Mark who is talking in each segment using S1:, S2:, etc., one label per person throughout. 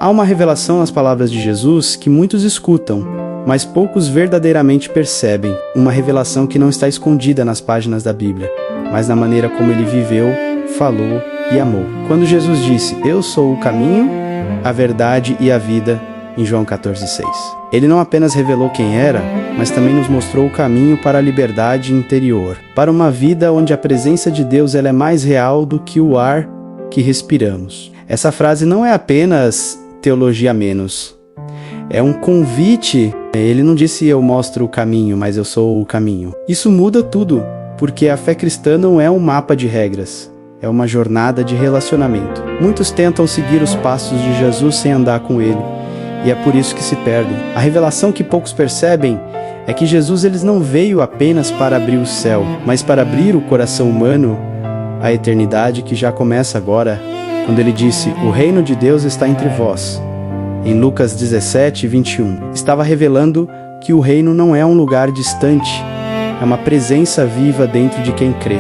S1: Há uma revelação nas palavras de Jesus que muitos escutam, mas poucos verdadeiramente percebem. Uma revelação que não está escondida nas páginas da Bíblia, mas na maneira como ele viveu, falou e amou. Quando Jesus disse, eu sou o caminho, a verdade e a vida, em João 14,6. Ele não apenas revelou quem era, mas também nos mostrou o caminho para a liberdade interior, para uma vida onde a presença de Deus ela é mais real do que o ar que respiramos. Essa frase não é apenas teologia menos. É um convite. Ele não disse eu mostro o caminho, mas eu sou o caminho. Isso muda tudo, porque a fé cristã não é um mapa de regras. É uma jornada de relacionamento. Muitos tentam seguir os passos de Jesus sem andar com ele. E é por isso que se perdem. A revelação que poucos percebem é que Jesus não veio apenas para abrir o céu, mas para abrir o coração humano à eternidade que já começa agora, quando ele disse, o reino de Deus está entre vós. Em Lucas 17:21, estava revelando que o reino não é um lugar distante, é uma presença viva dentro de quem crê.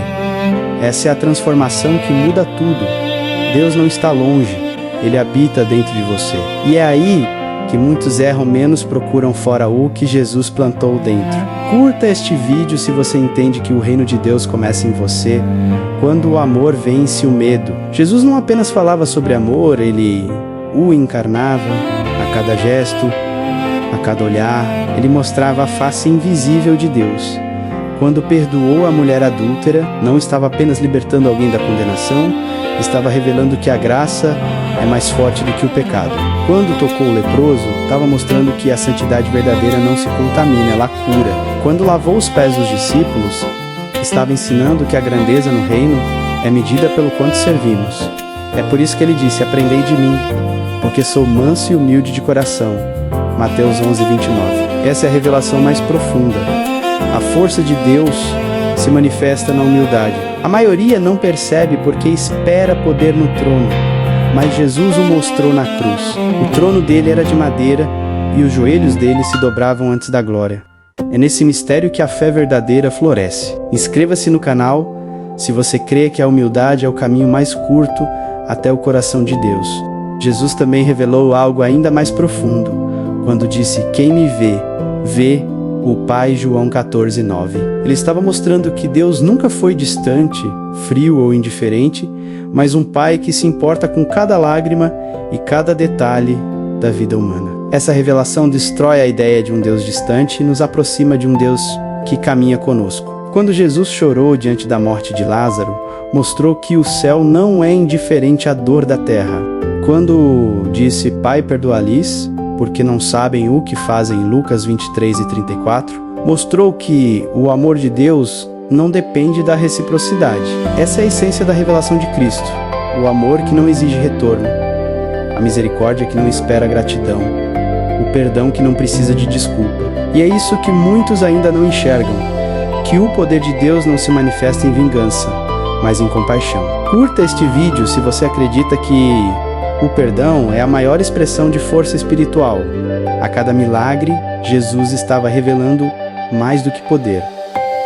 S1: Essa é a transformação que muda tudo. Deus não está longe, Ele habita dentro de você. E é aí que muitos erram menos, procuram fora o que Jesus plantou dentro. Curta este vídeo se você entende que o reino de Deus começa em você, quando o amor vence o medo. Jesus não apenas falava sobre amor, Ele o encarnava a cada gesto, a cada olhar. Ele mostrava a face invisível de Deus. Quando perdoou a mulher adúltera, não estava apenas libertando alguém da condenação, estava revelando que a graça é mais forte do que o pecado. Quando tocou o leproso, estava mostrando que a santidade verdadeira não se contamina, ela cura. Quando lavou os pés dos discípulos, estava ensinando que a grandeza no reino é medida pelo quanto servimos. É por isso que ele disse, aprendei de mim, porque sou manso e humilde de coração. Mateus 11:29. Essa é a revelação mais profunda. A força de Deus se manifesta na humildade. A maioria não percebe porque espera poder no trono, mas Jesus o mostrou na cruz. O trono dele era de madeira e os joelhos dele se dobravam antes da glória. É nesse mistério que a fé verdadeira floresce. Inscreva-se no canal se você crê que a humildade é o caminho mais curto até o coração de Deus. Jesus também revelou algo ainda mais profundo, quando disse, quem me vê, vê o Pai. João 14:9. Ele estava mostrando que Deus nunca foi distante, frio ou indiferente, mas um Pai que se importa com cada lágrima e cada detalhe da vida humana. Essa revelação destrói a ideia de um Deus distante e nos aproxima de um Deus que caminha conosco. Quando Jesus chorou diante da morte de Lázaro, mostrou que o céu não é indiferente à dor da terra. Quando disse, Pai, perdoa-lhes, porque não sabem o que fazem, em Lucas 23:34, mostrou que o amor de Deus não depende da reciprocidade. Essa é a essência da revelação de Cristo, o amor que não exige retorno, a misericórdia que não espera gratidão, o perdão que não precisa de desculpa. E é isso que muitos ainda não enxergam, que o poder de Deus não se manifesta em vingança, mas em compaixão. Curta este vídeo se você acredita que o perdão é a maior expressão de força espiritual. A cada milagre, Jesus estava revelando mais do que poder.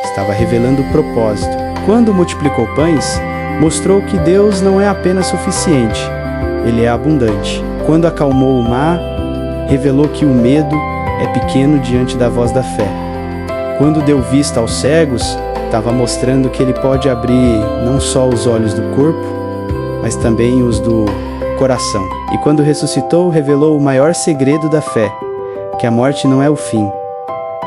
S1: Estava revelando propósito. Quando multiplicou pães, mostrou que Deus não é apenas suficiente, Ele é abundante. Quando acalmou o mar, revelou que o medo é pequeno diante da voz da fé. Quando deu vista aos cegos, estava mostrando que Ele pode abrir não só os olhos do corpo, mas também os do coração. E quando ressuscitou, revelou o maior segredo da fé, que a morte não é o fim,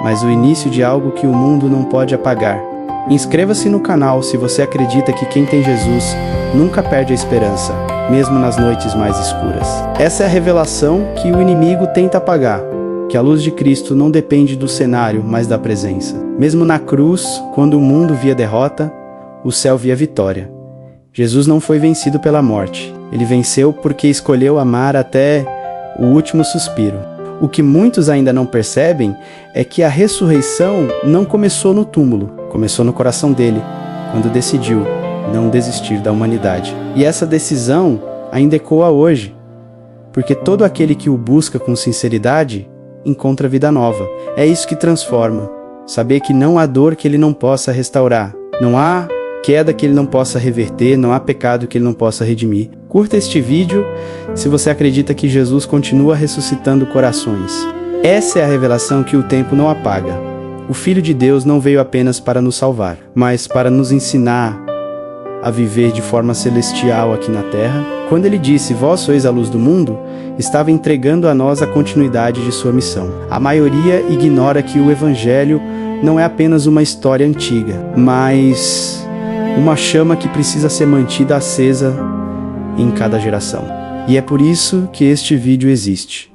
S1: mas o início de algo que o mundo não pode apagar. Inscreva-se no canal se você acredita que quem tem Jesus nunca perde a esperança, mesmo nas noites mais escuras. Essa é a revelação que o inimigo tenta apagar, que a luz de Cristo não depende do cenário, mas da presença. Mesmo na cruz, quando o mundo via derrota, o céu via vitória. Jesus não foi vencido pela morte. Ele venceu porque escolheu amar até o último suspiro. O que muitos ainda não percebem é que a ressurreição não começou no túmulo, começou no coração dele, quando decidiu não desistir da humanidade. E essa decisão ainda ecoa hoje, porque todo aquele que o busca com sinceridade encontra vida nova. É isso que transforma. Saber que não há dor que ele não possa restaurar, não há queda que ele não possa reverter, não há pecado que ele não possa redimir. Curta este vídeo se você acredita que Jesus continua ressuscitando corações. Essa é a revelação que o tempo não apaga. O Filho de Deus não veio apenas para nos salvar, mas para nos ensinar a viver de forma celestial aqui na terra. Quando ele disse, vós sois a luz do mundo, estava entregando a nós a continuidade de sua missão. A maioria ignora que o Evangelho não é apenas uma história antiga, mas uma chama que precisa ser mantida acesa em cada geração. E é por isso que este vídeo existe,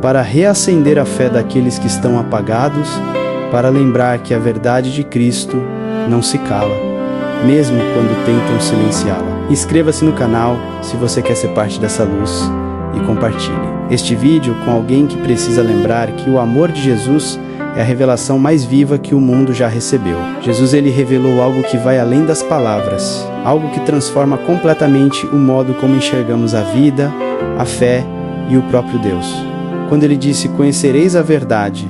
S1: para reacender a fé daqueles que estão apagados, para lembrar que a verdade de Cristo não se cala, mesmo quando tentam silenciá-la. Inscreva-se no canal se você quer ser parte dessa luz e compartilhe este vídeo com alguém que precisa lembrar que o amor de Jesus é a revelação mais viva que o mundo já recebeu. Jesus, ele revelou algo que vai além das palavras, algo que transforma completamente o modo como enxergamos a vida, a fé e o próprio Deus. Quando ele disse, conhecereis a verdade,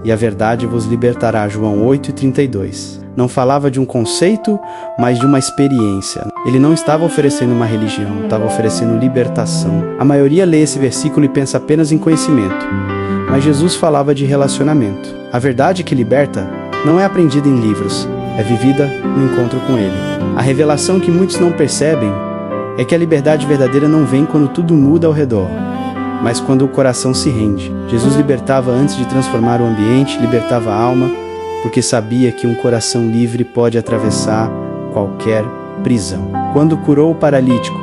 S1: e a verdade vos libertará, João 8:32. Não falava de um conceito, mas de uma experiência. Ele não estava oferecendo uma religião, estava oferecendo libertação. A maioria lê esse versículo e pensa apenas em conhecimento, mas Jesus falava de relacionamento. A verdade que liberta não é aprendida em livros, é vivida no encontro com Ele. A revelação que muitos não percebem é que a liberdade verdadeira não vem quando tudo muda ao redor, mas quando o coração se rende. Jesus libertava antes de transformar o ambiente, libertava a alma, porque sabia que um coração livre pode atravessar qualquer prisão. Quando curou o paralítico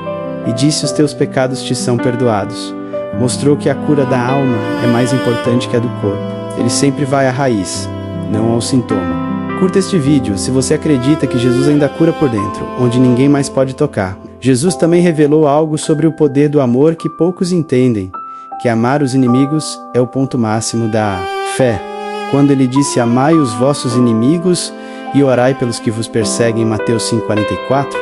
S1: e disse, os teus pecados te são perdoados, mostrou que a cura da alma é mais importante que a do corpo. Ele sempre vai à raiz, não ao sintoma. Curta este vídeo se você acredita que Jesus ainda cura por dentro, onde ninguém mais pode tocar. Jesus também revelou algo sobre o poder do amor que poucos entendem, que amar os inimigos é o ponto máximo da fé. Quando ele disse, amai os vossos inimigos e orai pelos que vos perseguem, Mateus 5:44,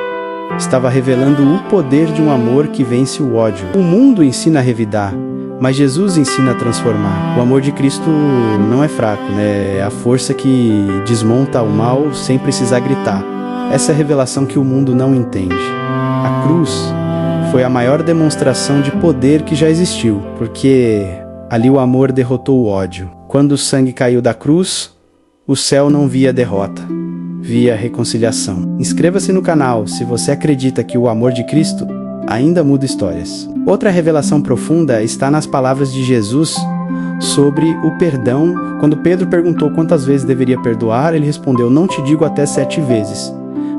S1: estava revelando o poder de um amor que vence o ódio. O mundo ensina a revidar, mas Jesus ensina a transformar. O amor de Cristo não é fraco, né? É a força que desmonta o mal sem precisar gritar. Essa é a revelação que o mundo não entende. A cruz foi a maior demonstração de poder que já existiu, porque ali o amor derrotou o ódio. Quando o sangue caiu da cruz, o céu não via derrota, via reconciliação. Inscreva-se no canal se você acredita que o amor de Cristo ainda muda histórias. Outra revelação profunda está nas palavras de Jesus sobre o perdão. Quando Pedro perguntou quantas vezes deveria perdoar, ele respondeu, não te digo até 7 vezes,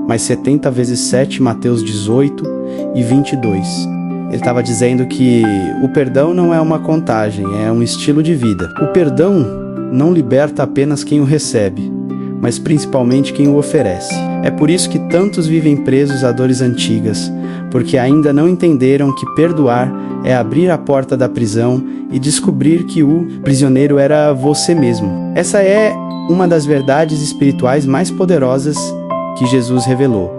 S1: mas 70 vezes 7, Mateus 18:22. Ele estava dizendo que o perdão não é uma contagem, é um estilo de vida. O perdão não liberta apenas quem o recebe, mas principalmente quem o oferece. É por isso que tantos vivem presos a dores antigas, porque ainda não entenderam que perdoar é abrir a porta da prisão e descobrir que o prisioneiro era você mesmo. Essa é uma das verdades espirituais mais poderosas que Jesus revelou,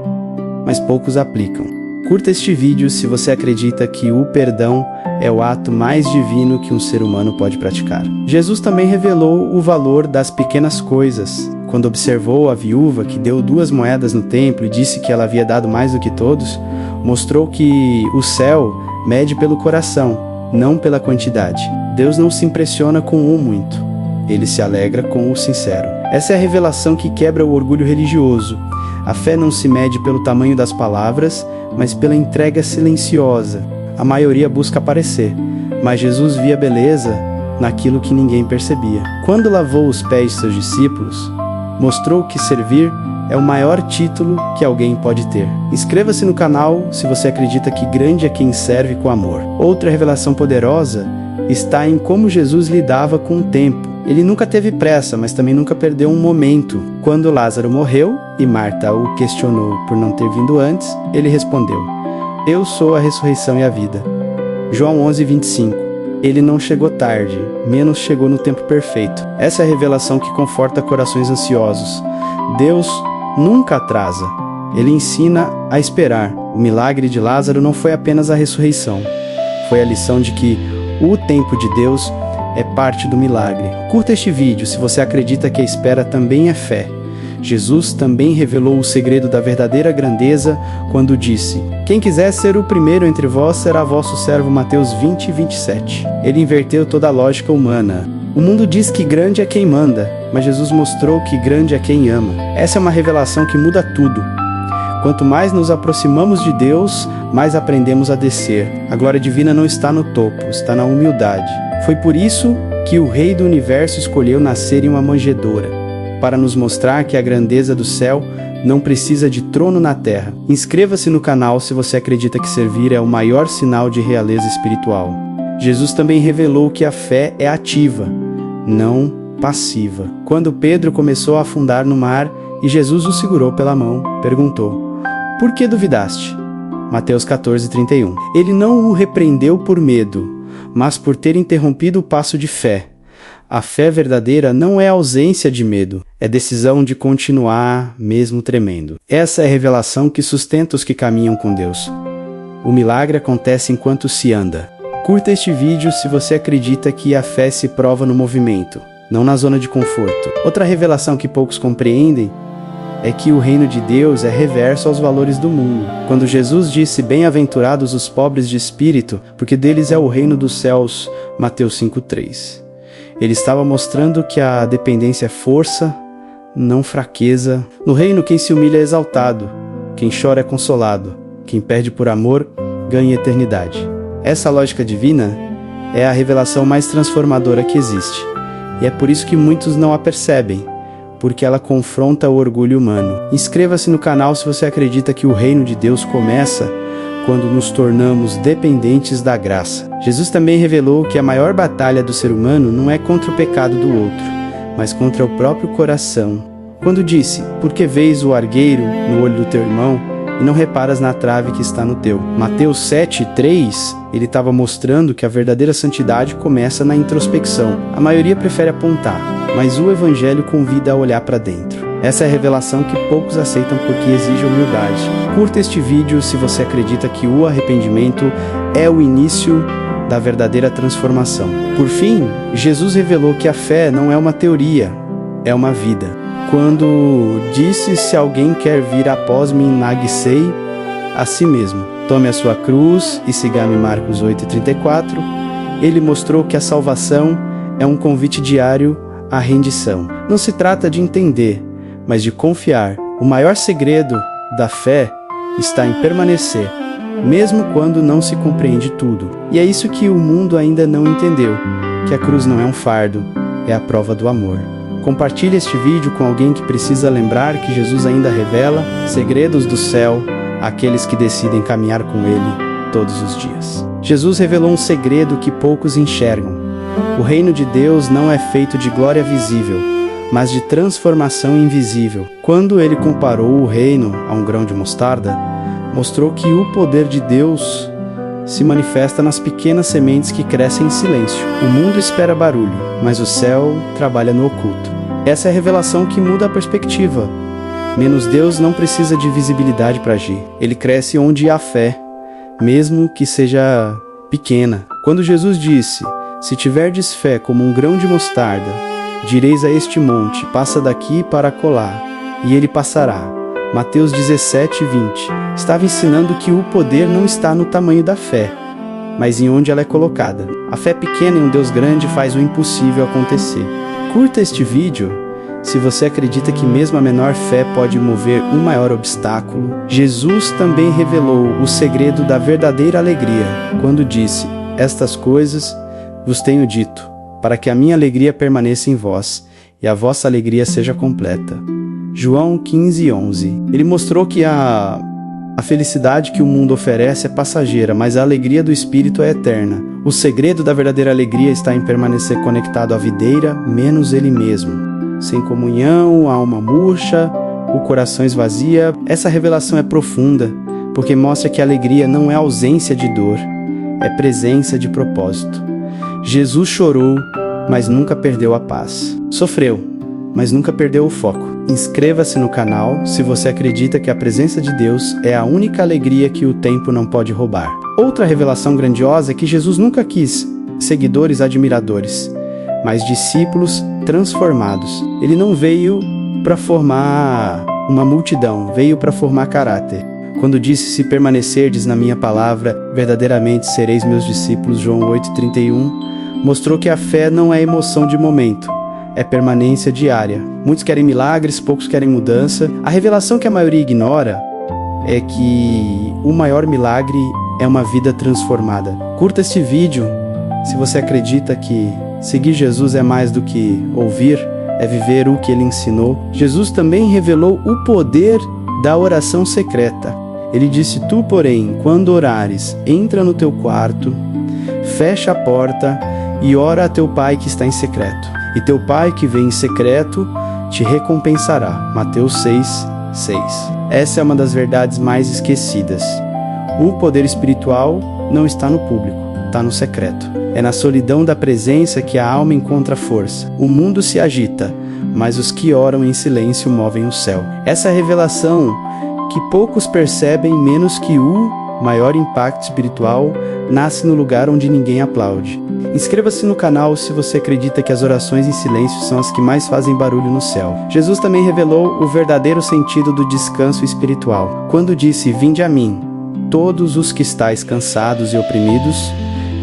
S1: mas poucos aplicam. Curta este vídeo se você acredita que o perdão é o ato mais divino que um ser humano pode praticar. Jesus também revelou o valor das pequenas coisas. Quando observou a viúva que deu 2 moedas no templo e disse que ela havia dado mais do que todos, mostrou que o céu mede pelo coração, não pela quantidade. Deus não se impressiona com o muito, ele se alegra com o sincero. Essa é a revelação que quebra o orgulho religioso. A fé não se mede pelo tamanho das palavras, mas pela entrega silenciosa. A maioria busca aparecer, mas Jesus via beleza naquilo que ninguém percebia. Quando lavou os pés de seus discípulos, mostrou que servir é o maior título que alguém pode ter. Inscreva-se no canal se você acredita que grande é quem serve com amor. Outra revelação poderosa está em como Jesus lidava com o tempo. Ele nunca teve pressa, mas também nunca perdeu um momento. Quando Lázaro morreu e Marta o questionou por não ter vindo antes, ele respondeu, eu sou a ressurreição e a vida. João 11:25. Ele não chegou tarde, menos chegou no tempo perfeito. Essa é a revelação que conforta corações ansiosos. Deus nunca atrasa. Ele ensina a esperar. O milagre de Lázaro não foi apenas a ressurreição. Foi a lição de que o tempo de Deus é parte do milagre. Curta este vídeo se você acredita que a espera também é fé. Jesus também revelou o segredo da verdadeira grandeza quando disse: "Quem quiser ser o primeiro entre vós será vosso servo", Mateus 20:27. Ele inverteu toda a lógica humana. O mundo diz que grande é quem manda, mas Jesus mostrou que grande é quem ama. Essa é uma revelação que muda tudo. Quanto mais nos aproximamos de Deus, mais aprendemos a descer. A glória divina não está no topo, está na humildade. Foi por isso que o Rei do Universo escolheu nascer em uma manjedoura, para nos mostrar que a grandeza do céu não precisa de trono na terra. Inscreva-se no canal se você acredita que servir é o maior sinal de realeza espiritual. Jesus também revelou que a fé é ativa, não passiva. Quando Pedro começou a afundar no mar e Jesus o segurou pela mão, perguntou: "Por que duvidaste?" Mateus 14:31. Ele não o repreendeu por medo, mas por ter interrompido o passo de fé. A fé verdadeira não é ausência de medo, é decisão de continuar mesmo tremendo. Essa é a revelação que sustenta os que caminham com Deus. O milagre acontece enquanto se anda. Curta este vídeo se você acredita que a fé se prova no movimento, não na zona de conforto. Outra revelação que poucos compreendem é que o reino de Deus é reverso aos valores do mundo. Quando Jesus disse: "Bem-aventurados os pobres de espírito, porque deles é o reino dos céus", Mateus 5:3. Ele estava mostrando que a dependência é força, não fraqueza. No reino, quem se humilha é exaltado, quem chora é consolado, quem perde por amor ganha eternidade. Essa lógica divina é a revelação mais transformadora que existe, e é por isso que muitos não a percebem, porque ela confronta o orgulho humano. Inscreva-se no canal se você acredita que o reino de Deus começa quando nos tornamos dependentes da graça. Jesus também revelou que a maior batalha do ser humano não é contra o pecado do outro, mas contra o próprio coração. Quando disse: "Por que vês o argueiro no olho do teu irmão e não reparas na trave que está no teu?" Mateus 7:3, ele estava mostrando que a verdadeira santidade começa na introspecção. A maioria prefere apontar, mas o Evangelho convida a olhar para dentro. Essa é a revelação que poucos aceitam porque exige humildade. Curta este vídeo se você acredita que o arrependimento é o início da verdadeira transformação. Por fim, Jesus revelou que a fé não é uma teoria, é uma vida. Quando disse: "Se alguém quer vir após mim, negue-se a si mesmo. Tome a sua cruz e siga-me", Marcos 8:34. Ele mostrou que a salvação é um convite diário à rendição. Não se trata de entender, mas de confiar. O maior segredo da fé está em permanecer, mesmo quando não se compreende tudo. E é isso que o mundo ainda não entendeu, que a cruz não é um fardo, é a prova do amor. Compartilhe este vídeo com alguém que precisa lembrar que Jesus ainda revela segredos do céu àqueles que decidem caminhar com Ele todos os dias. Jesus revelou um segredo que poucos enxergam. O reino de Deus não é feito de glória visível, mas de transformação invisível. Quando ele comparou o reino a um grão de mostarda, mostrou que o poder de Deus se manifesta nas pequenas sementes que crescem em silêncio. O mundo espera barulho, mas o céu trabalha no oculto. Essa é a revelação que muda a perspectiva. Menos Deus não precisa de visibilidade para agir. Ele cresce onde há fé, mesmo que seja pequena. Quando Jesus disse: "Se tiverdes fé como um grão de mostarda, direis a este monte: passa daqui para acolá, e ele passará", Mateus 17:20, estava ensinando que o poder não está no tamanho da fé, mas em onde ela é colocada. A fé pequena em um Deus grande faz o impossível acontecer. Curta este vídeo se você acredita que mesmo a menor fé pode mover um maior obstáculo. Jesus também revelou o segredo da verdadeira alegria, quando disse: "Estas coisas vos tenho dito, para que a minha alegria permaneça em vós, e a vossa alegria seja completa." João 15:11. Ele mostrou que a felicidade que o mundo oferece é passageira, mas a alegria do Espírito é eterna. O segredo da verdadeira alegria está em permanecer conectado à videira, menos ele mesmo. Sem comunhão, a alma murcha, o coração esvazia. Essa revelação é profunda, porque mostra que a alegria não é ausência de dor, é presença de propósito. Jesus chorou, mas nunca perdeu a paz. Sofreu, mas nunca perdeu o foco. Inscreva-se no canal se você acredita que a presença de Deus é a única alegria que o tempo não pode roubar. Outra revelação grandiosa é que Jesus nunca quis seguidores admiradores, mas discípulos transformados. Ele não veio para formar uma multidão, veio para formar caráter. Quando disse: se permanecerdes na minha palavra, verdadeiramente sereis meus discípulos, João 8,31, mostrou que a fé não é emoção de momento, é permanência diária. Muitos querem milagres, poucos querem mudança. A revelação que a maioria ignora é que o maior milagre é uma vida transformada. Curta este vídeo se você acredita que seguir Jesus é mais do que ouvir, é viver o que ele ensinou. Jesus também revelou o poder da oração secreta. Ele disse: tu, porém, quando orares, entra no teu quarto, fecha a porta e ora a teu pai que está em secreto. E teu pai que vem em secreto te recompensará. Mateus 6:6. Essa é uma das verdades mais esquecidas. O poder espiritual não está no público, está no secreto. É na solidão da presença que a alma encontra força. O mundo se agita, mas os que oram em silêncio movem o céu. Essa revelação que poucos percebem, menos que o maior impacto espiritual, nasce no lugar onde ninguém aplaude. Inscreva-se no canal se você acredita que as orações em silêncio são as que mais fazem barulho no céu. Jesus também revelou o verdadeiro sentido do descanso espiritual, quando disse: vinde a mim, todos os que estáis cansados e oprimidos,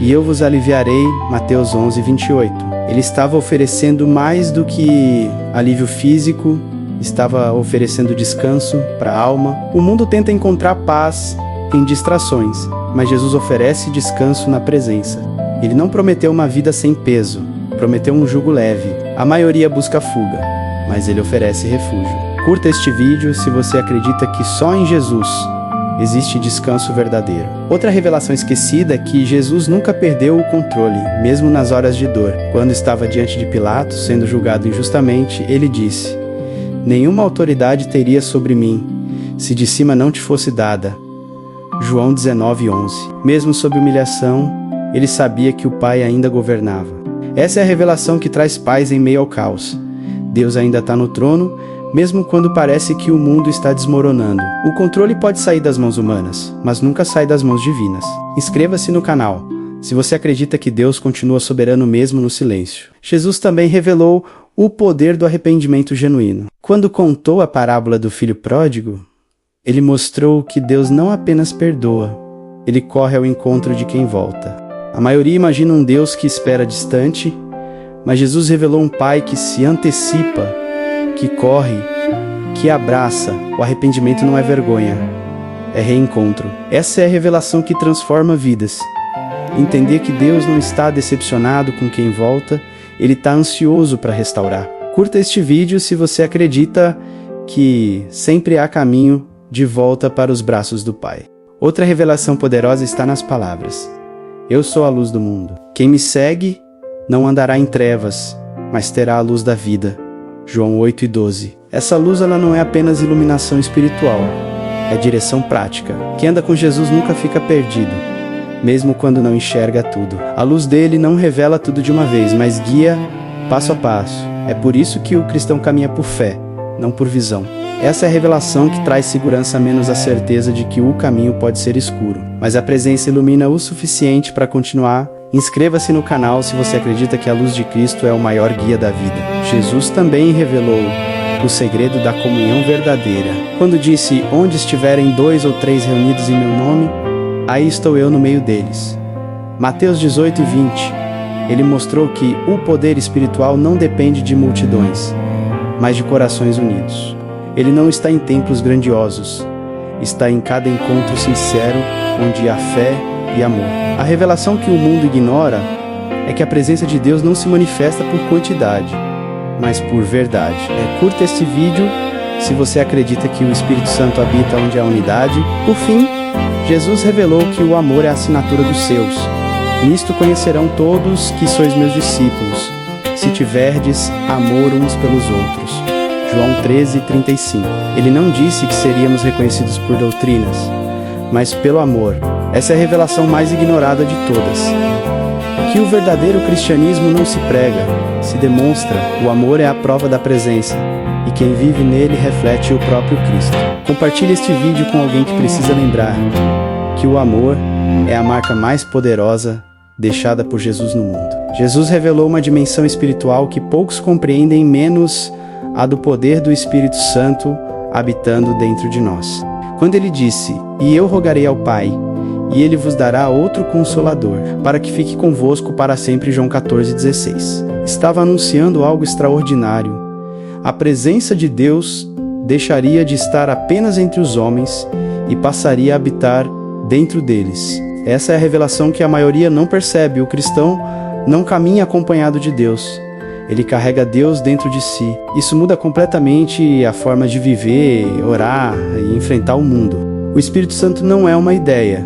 S1: e eu vos aliviarei. Mateus 11:28. Ele estava oferecendo mais do que alívio físico, estava oferecendo descanso para a alma. O mundo tenta encontrar paz em distrações, mas Jesus oferece descanso na presença. Ele não prometeu uma vida sem peso, prometeu um jugo leve. A maioria busca fuga, mas ele oferece refúgio. Curta este vídeo se você acredita que só em Jesus existe descanso verdadeiro. Outra revelação esquecida é que Jesus nunca perdeu o controle, mesmo nas horas de dor. Quando estava diante de Pilatos, sendo julgado injustamente, ele disse: nenhuma autoridade teria sobre mim, se de cima não te fosse dada. João 19:11. Mesmo sob humilhação, ele sabia que o Pai ainda governava. Essa é a revelação que traz paz em meio ao caos. Deus ainda está no trono, mesmo quando parece que o mundo está desmoronando. O controle pode sair das mãos humanas, mas nunca sai das mãos divinas. Inscreva-se no canal se você acredita que Deus continua soberano mesmo no silêncio. Jesus também revelou o poder do arrependimento genuíno. Quando contou a parábola do filho pródigo, ele mostrou que Deus não apenas perdoa, ele corre ao encontro de quem volta. A maioria imagina um Deus que espera distante, mas Jesus revelou um Pai que se antecipa, que corre, que abraça. O arrependimento não é vergonha, é reencontro. Essa é a revelação que transforma vidas. Entender que Deus não está decepcionado com quem volta, Ele está ansioso para restaurar. Curta este vídeo se você acredita que sempre há caminho de volta para os braços do Pai. Outra revelação poderosa está nas palavras: eu sou a luz do mundo. Quem me segue não andará em trevas, mas terá a luz da vida. João 8:12. Essa luz ela não é apenas iluminação espiritual, é direção prática. Quem anda com Jesus nunca fica perdido, mesmo quando não enxerga tudo. A luz dele não revela tudo de uma vez, mas guia passo a passo. É por isso que o cristão caminha por fé, não por visão. Essa é a revelação que traz segurança menos a certeza de que o caminho pode ser escuro, mas a presença ilumina o suficiente para continuar. Inscreva-se no canal se você acredita que a luz de Cristo é o maior guia da vida. Jesus também revelou o segredo da comunhão verdadeira, quando disse: onde estiverem 2 ou 3 reunidos em meu nome, aí estou eu no meio deles. Mateus 18:20. Ele mostrou que o poder espiritual não depende de multidões, mas de corações unidos. Ele não está em templos grandiosos, está em cada encontro sincero, onde há fé e amor. A revelação que o mundo ignora é que a presença de Deus não se manifesta por quantidade, mas por verdade. Curta este vídeo se você acredita que o Espírito Santo habita onde há unidade. Por fim, Jesus revelou que o amor é a assinatura dos seus. Nisto conhecerão todos que sois meus discípulos, se tiverdes amor uns pelos outros. João 13:35. Ele não disse que seríamos reconhecidos por doutrinas, mas pelo amor. Essa é a revelação mais ignorada de todas. Que o verdadeiro cristianismo não se prega, se demonstra. O amor é a prova da presença, e quem vive nele reflete o próprio Cristo. Compartilhe este vídeo com alguém que precisa lembrar que o amor é a marca mais poderosa deixada por Jesus no mundo. Jesus revelou uma dimensão espiritual que poucos compreendem, menos a do poder do Espírito Santo habitando dentro de nós. Quando ele disse: "E eu rogarei ao Pai, e ele vos dará outro Consolador, para que fique convosco para sempre", João 14,16. Estava anunciando algo extraordinário. A presença de Deus deixaria de estar apenas entre os homens e passaria a habitar dentro deles. Essa é a revelação que a maioria não percebe. O cristão não caminha acompanhado de Deus. Ele carrega Deus dentro de si. Isso muda completamente a forma de viver, orar e enfrentar o mundo. O Espírito Santo não é uma ideia.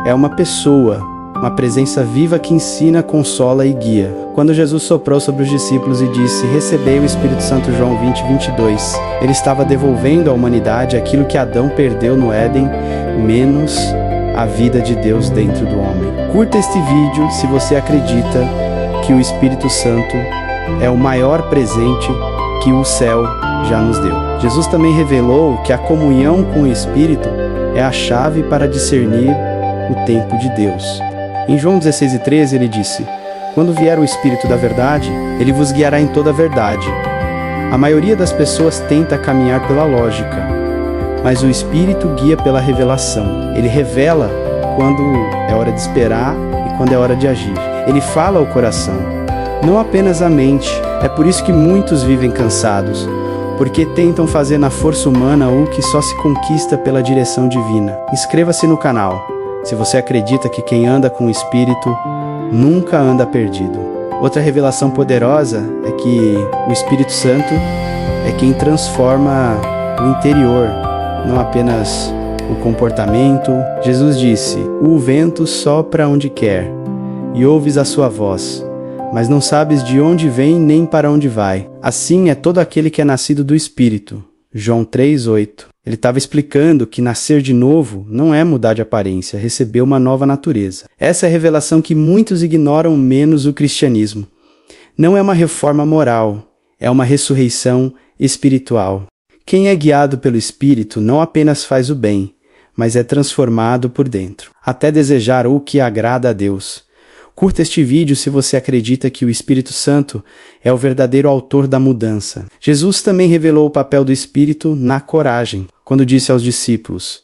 S1: É uma pessoa, uma presença viva que ensina, consola e guia. Quando Jesus soprou sobre os discípulos e disse: "Recebei o Espírito Santo", João 20:22, ele estava devolvendo à humanidade aquilo que Adão perdeu no Éden, menos a vida de Deus dentro do homem. Curta este vídeo se você acredita que o Espírito Santo é o maior presente que o céu já nos deu. Jesus também revelou que a comunhão com o Espírito é a chave para discernir o tempo de Deus. Em João 16:13 ele disse: "Quando vier o Espírito da verdade, ele vos guiará em toda a verdade." A maioria das pessoas tenta caminhar pela lógica, mas o Espírito guia pela revelação. Ele revela quando é hora de esperar e quando é hora de agir. Ele fala ao coração, não apenas à mente. É por isso que muitos vivem cansados, porque tentam fazer na força humana o que só se conquista pela direção divina. Inscreva-se no canal se você acredita que quem anda com o Espírito nunca anda perdido. Outra revelação poderosa é que o Espírito Santo é quem transforma o interior, não apenas o comportamento. Jesus disse: "O vento sopra onde quer, e ouves a sua voz, mas não sabes de onde vem nem para onde vai. Assim é todo aquele que é nascido do Espírito." João 3:8. Ele estava explicando que nascer de novo não é mudar de aparência, receber uma nova natureza. Essa é a revelação que muitos ignoram, menos o cristianismo. Não é uma reforma moral, é uma ressurreição espiritual. Quem é guiado pelo Espírito não apenas faz o bem, mas é transformado por dentro, até desejar o que agrada a Deus. Curta este vídeo se você acredita que o Espírito Santo é o verdadeiro autor da mudança. Jesus também revelou o papel do Espírito na coragem, quando disse aos discípulos: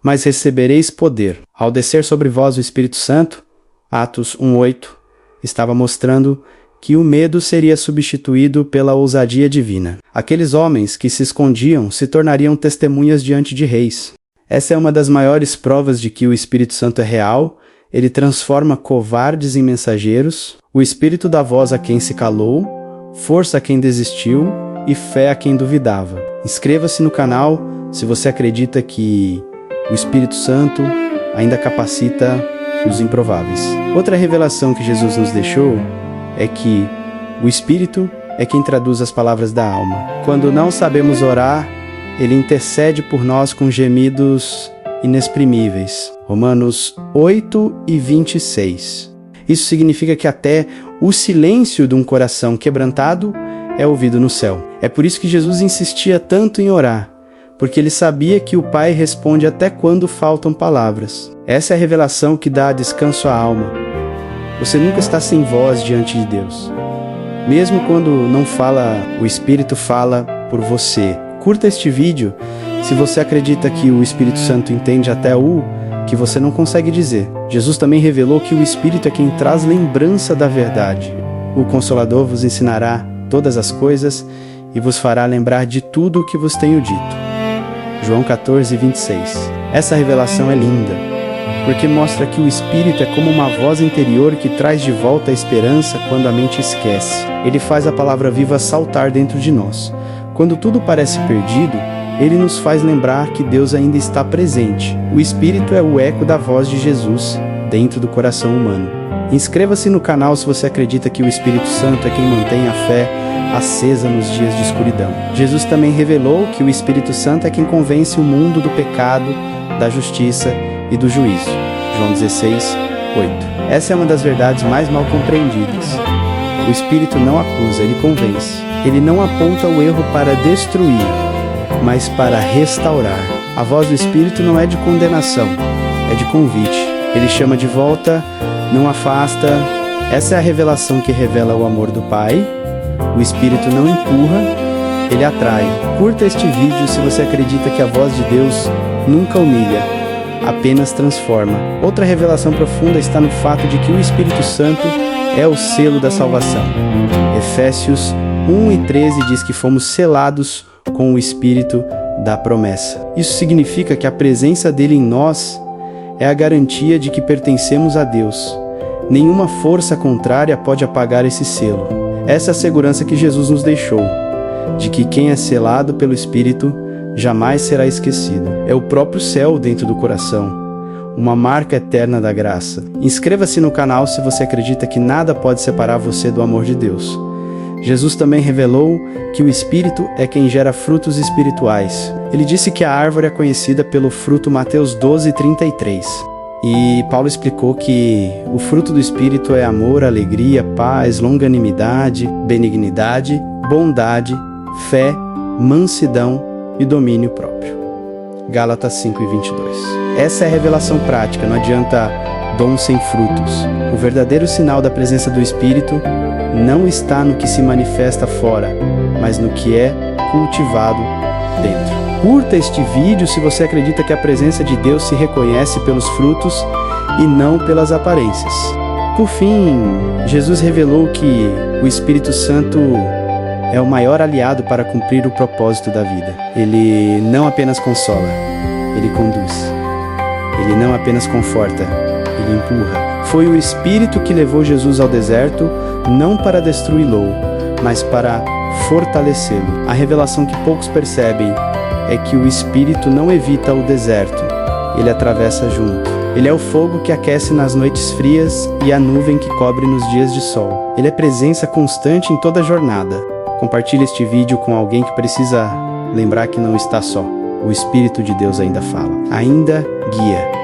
S1: "Mas recebereis poder ao descer sobre vós o Espírito Santo." Atos 1:8 estava mostrando que o medo seria substituído pela ousadia divina. Aqueles homens que se escondiam se tornariam testemunhas diante de reis. Essa é uma das maiores provas de que o Espírito Santo é real. Ele transforma covardes em mensageiros, o Espírito dá voz a quem se calou, força a quem desistiu e fé a quem duvidava. Inscreva-se no canal se você acredita que o Espírito Santo ainda capacita os improváveis. Outra revelação que Jesus nos deixou é que o Espírito é quem traduz as palavras da alma. Quando não sabemos orar, ele intercede por nós com gemidos inexprimíveis. Romanos 8:26. Isso significa que até o silêncio de um coração quebrantado é ouvido no céu. É por isso que Jesus insistia tanto em orar, porque ele sabia que o Pai responde até quando faltam palavras. Essa é a revelação que dá descanso à alma. Você nunca está sem voz diante de Deus. Mesmo quando não fala, o Espírito fala por você. Curta este vídeo se você acredita que o Espírito Santo entende até o que você não consegue dizer. Jesus também revelou que o Espírito é quem traz lembrança da verdade. O Consolador vos ensinará todas as coisas e vos fará lembrar de tudo o que vos tenho dito. João 14:26. Essa revelação é linda, porque mostra que o Espírito é como uma voz interior que traz de volta a esperança quando a mente esquece. Ele faz a palavra viva saltar dentro de nós. Quando tudo parece perdido, ele nos faz lembrar que Deus ainda está presente. O Espírito é o eco da voz de Jesus dentro do coração humano. Inscreva-se no canal se você acredita que o Espírito Santo é quem mantém a fé acesa nos dias de escuridão. Jesus também revelou que o Espírito Santo é quem convence o mundo do pecado, da justiça e do juízo. João 16:8. Essa é uma das verdades mais mal compreendidas. O Espírito não acusa, ele convence. Ele não aponta o erro para destruir, mas para restaurar. A voz do Espírito não é de condenação, é de convite. Ele chama de volta, não afasta. Essa é a revelação que revela o amor do Pai. O Espírito não empurra, ele atrai. Curta este vídeo se você acredita que a voz de Deus nunca humilha, apenas transforma. Outra revelação profunda está no fato de que o Espírito Santo é o selo da salvação. Efésios 1:13 diz que fomos selados com o Espírito da promessa. Isso significa que a presença dele em nós é a garantia de que pertencemos a Deus. Nenhuma força contrária pode apagar esse selo. Essa é a segurança que Jesus nos deixou, de que quem é selado pelo Espírito jamais será esquecido. É o próprio céu dentro do coração, uma marca eterna da graça. Inscreva-se no canal se você acredita que nada pode separar você do amor de Deus. Jesus também revelou que o Espírito é quem gera frutos espirituais. Ele disse que a árvore é conhecida pelo fruto, Mateus 12:33. E Paulo explicou que o fruto do Espírito é amor, alegria, paz, longanimidade, benignidade, bondade, fé, mansidão e domínio próprio. Gálatas 5:22. Essa é a revelação prática, não adianta dom sem frutos. O verdadeiro sinal da presença do Espírito não está no que se manifesta fora, mas no que é cultivado dentro. Curta este vídeo se você acredita que a presença de Deus se reconhece pelos frutos e não pelas aparências. Por fim, Jesus revelou que o Espírito Santo é o maior aliado para cumprir o propósito da vida. Ele não apenas consola, ele conduz. Ele não apenas conforta, ele empurra. Foi o Espírito que levou Jesus ao deserto, não para destruí-lo, mas para fortalecê-lo. A revelação que poucos percebem é que o Espírito não evita o deserto, ele atravessa junto. Ele é o fogo que aquece nas noites frias e a nuvem que cobre nos dias de sol. Ele é presença constante em toda a jornada. Compartilhe este vídeo com alguém que precisa lembrar que não está só. O Espírito de Deus ainda fala, ainda guia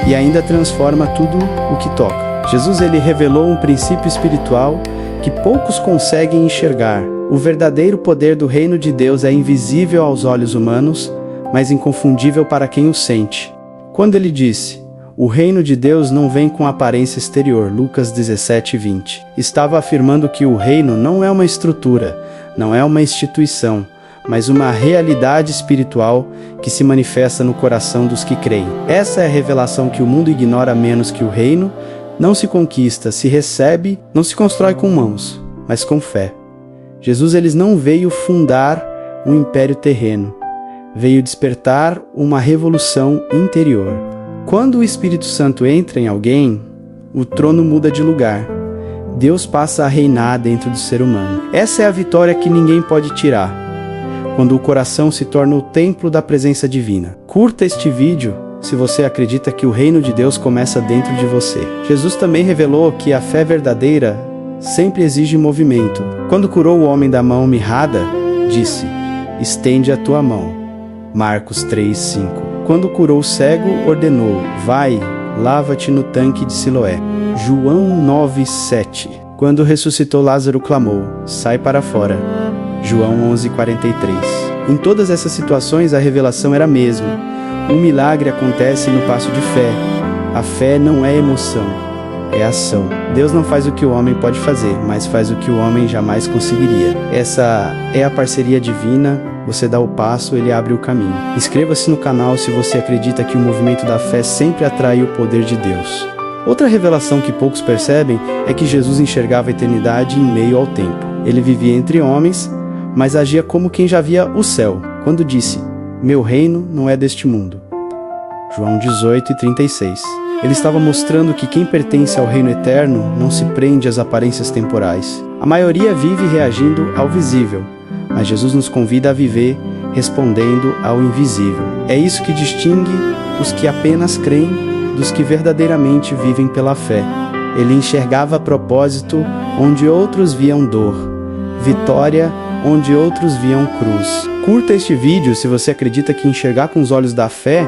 S1: e ainda transforma tudo o que toca. Jesus ele revelou um princípio espiritual que poucos conseguem enxergar. O verdadeiro poder do reino de Deus é invisível aos olhos humanos, mas inconfundível para quem o sente. Quando ele disse, o reino de Deus não vem com aparência exterior, Lucas 17:20, estava afirmando que o reino não é uma estrutura, não é uma instituição, mas uma realidade espiritual que se manifesta no coração dos que creem. Essa é a revelação que o mundo ignora menos que o reino não se conquista, se recebe, não se constrói com mãos, mas com fé. Jesus ele não veio fundar um império terreno, veio despertar uma revolução interior. Quando o Espírito Santo entra em alguém, o trono muda de lugar. Deus passa a reinar dentro do ser humano. Essa é a vitória que ninguém pode tirar, quando o coração se torna o templo da presença divina. Curta este vídeo se você acredita que o reino de Deus começa dentro de você. Jesus também revelou que a fé verdadeira sempre exige movimento. Quando curou o homem da mão mirrada, disse, estende a tua mão. Marcos 3:5. Quando curou o cego, ordenou, vai, lava-te no tanque de Siloé. João 9:7. Quando ressuscitou Lázaro, clamou, sai para fora. João 11:43. Em todas essas situações, a revelação era a mesma. O milagre acontece no passo de fé. A fé não é emoção, é ação. Deus não faz o que o homem pode fazer, mas faz o que o homem jamais conseguiria. Essa é a parceria divina. Você dá o passo, ele abre o caminho. Inscreva-se no canal se você acredita que o movimento da fé sempre atrai o poder de Deus. Outra revelação que poucos percebem é que Jesus enxergava a eternidade em meio ao tempo. Ele vivia entre homens, mas agia como quem já via o céu, quando disse, meu reino não é deste mundo. João 18:36. Ele estava mostrando que quem pertence ao reino eterno não se prende às aparências temporais. A maioria vive reagindo ao visível, mas Jesus nos convida a viver respondendo ao invisível. É isso que distingue os que apenas creem dos que verdadeiramente vivem pela fé. Ele enxergava propósito onde outros viam dor, vitória onde outros viam cruz. Curta este vídeo se você acredita que enxergar com os olhos da fé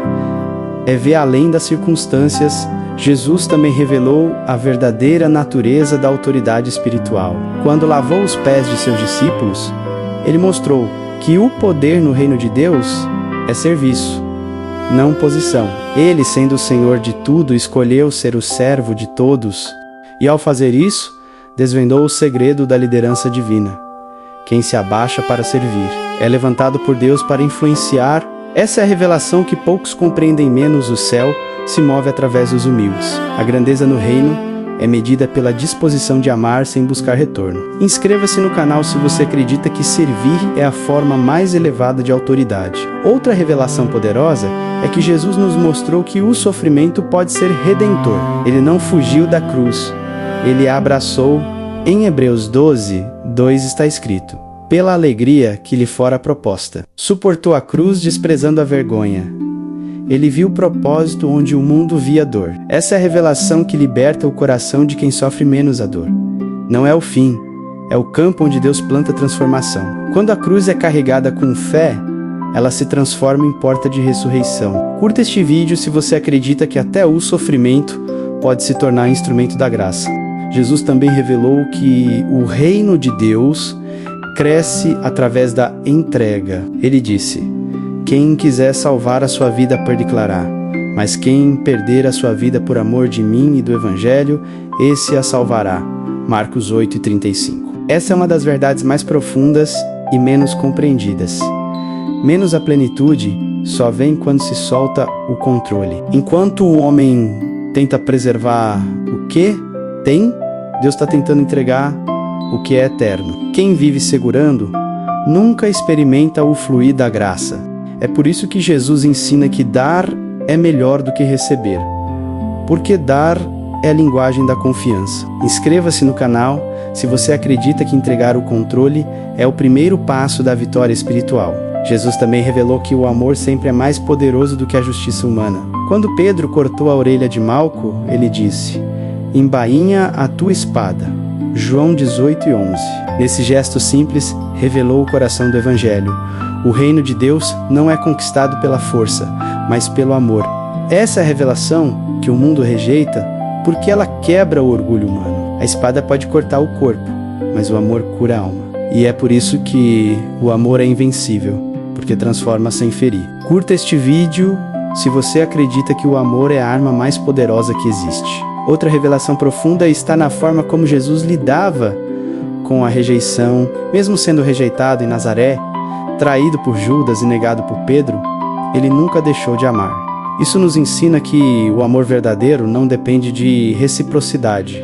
S1: é ver além das circunstâncias. Jesus também revelou a verdadeira natureza da autoridade espiritual. Quando lavou os pés de seus discípulos, ele mostrou que o poder no reino de Deus é serviço, não posição. Ele, sendo o Senhor de tudo, escolheu ser o servo de todos, e ao fazer isso, desvendou o segredo da liderança divina. Quem se abaixa para servir É levantado por Deus para influenciar. Essa é a revelação que poucos compreendem menos. O céu se move através dos humildes. A grandeza no reino é medida pela disposição de amar sem buscar retorno. Inscreva-se no canal se você acredita que servir é a forma mais elevada de autoridade. Outra revelação poderosa é que Jesus nos mostrou que o sofrimento pode ser redentor. Ele não fugiu da cruz, ele a abraçou. Em Hebreus 12, 2 está escrito: pela alegria que lhe fora proposta, suportou a cruz desprezando a vergonha. Ele viu o propósito onde o mundo via dor. Essa é a revelação que liberta o coração de quem sofre menos a dor. Não é o fim, é o campo onde Deus planta transformação. Quando a cruz é carregada com fé, ela se transforma em porta de ressurreição. Curta este vídeo se você acredita que até o sofrimento pode se tornar instrumento da graça. Jesus também revelou que o reino de Deus cresce através da entrega. Ele disse: quem quiser salvar a sua vida perderá, mas quem perder a sua vida por amor de mim e do Evangelho, esse a salvará. Marcos 8:35. Essa é uma das verdades mais profundas e menos compreendidas. Menos a plenitude só vem quando se solta o controle. Enquanto o homem tenta preservar o que tem, Deus está tentando entregar o que é eterno. Quem vive segurando nunca experimenta o fluir da graça. É por isso que Jesus ensina que dar é melhor do que receber, porque dar é a linguagem da confiança. Inscreva-se no canal se você acredita que entregar o controle é o primeiro passo da vitória espiritual. Jesus também revelou que o amor sempre é mais poderoso do que a justiça humana. Quando Pedro cortou a orelha de Malco, ele disse: embainha a tua espada. João 18:11. Nesse gesto simples, revelou o coração do Evangelho. O reino de Deus não é conquistado pela força, mas pelo amor. Essa é a revelação que o mundo rejeita porque ela quebra o orgulho humano. A espada pode cortar o corpo, mas o amor cura a alma. E é por isso que o amor é invencível, porque transforma sem ferir. Curta este vídeo se você acredita que o amor é a arma mais poderosa que existe. Outra revelação profunda está na forma como Jesus lidava com a rejeição. Mesmo sendo rejeitado em Nazaré, traído por Judas e negado por Pedro, ele nunca deixou de amar. Isso nos ensina que o amor verdadeiro não depende de reciprocidade,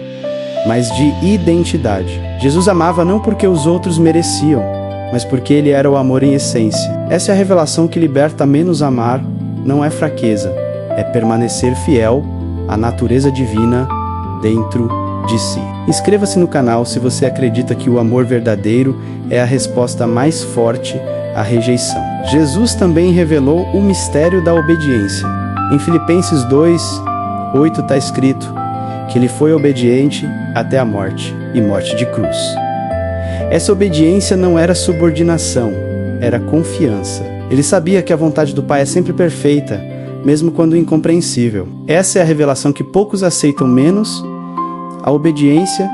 S1: mas de identidade. Jesus amava não porque os outros mereciam, mas porque ele era o amor em essência. Essa é a revelação que liberta. Menos amar não é fraqueza, é permanecer fiel à natureza divina dentro de si. Inscreva-se no canal se você acredita que o amor verdadeiro é a resposta mais forte à rejeição. Jesus também revelou o mistério da obediência. Em Filipenses 2:8 está escrito que ele foi obediente até a morte, e morte de cruz. Essa obediência não era subordinação, era confiança. Ele sabia que a vontade do Pai é sempre perfeita, mesmo quando incompreensível. Essa é a revelação que poucos aceitam. Menos a obediência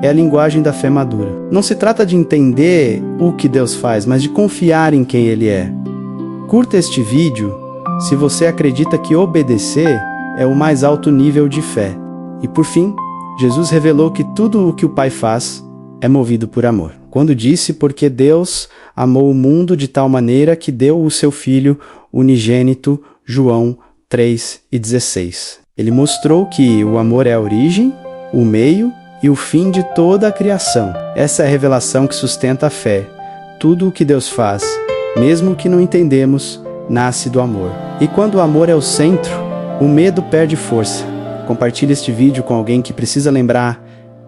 S1: é a linguagem da fé madura. Não se trata de entender o que Deus faz, mas de confiar em quem Ele é. Curta este vídeo se você acredita que obedecer é o mais alto nível de fé. E por fim, Jesus revelou que tudo o que o Pai faz é movido por amor. Quando disse: porque Deus amou o mundo de tal maneira que deu o seu Filho unigênito, João 3:16. Ele mostrou que o amor é a origem, o meio e o fim de toda a criação. Essa é a revelação que sustenta a fé. Tudo o que Deus faz, mesmo que não entendemos, nasce do amor. E quando o amor é o centro, o medo perde força. Compartilhe este vídeo com alguém que precisa lembrar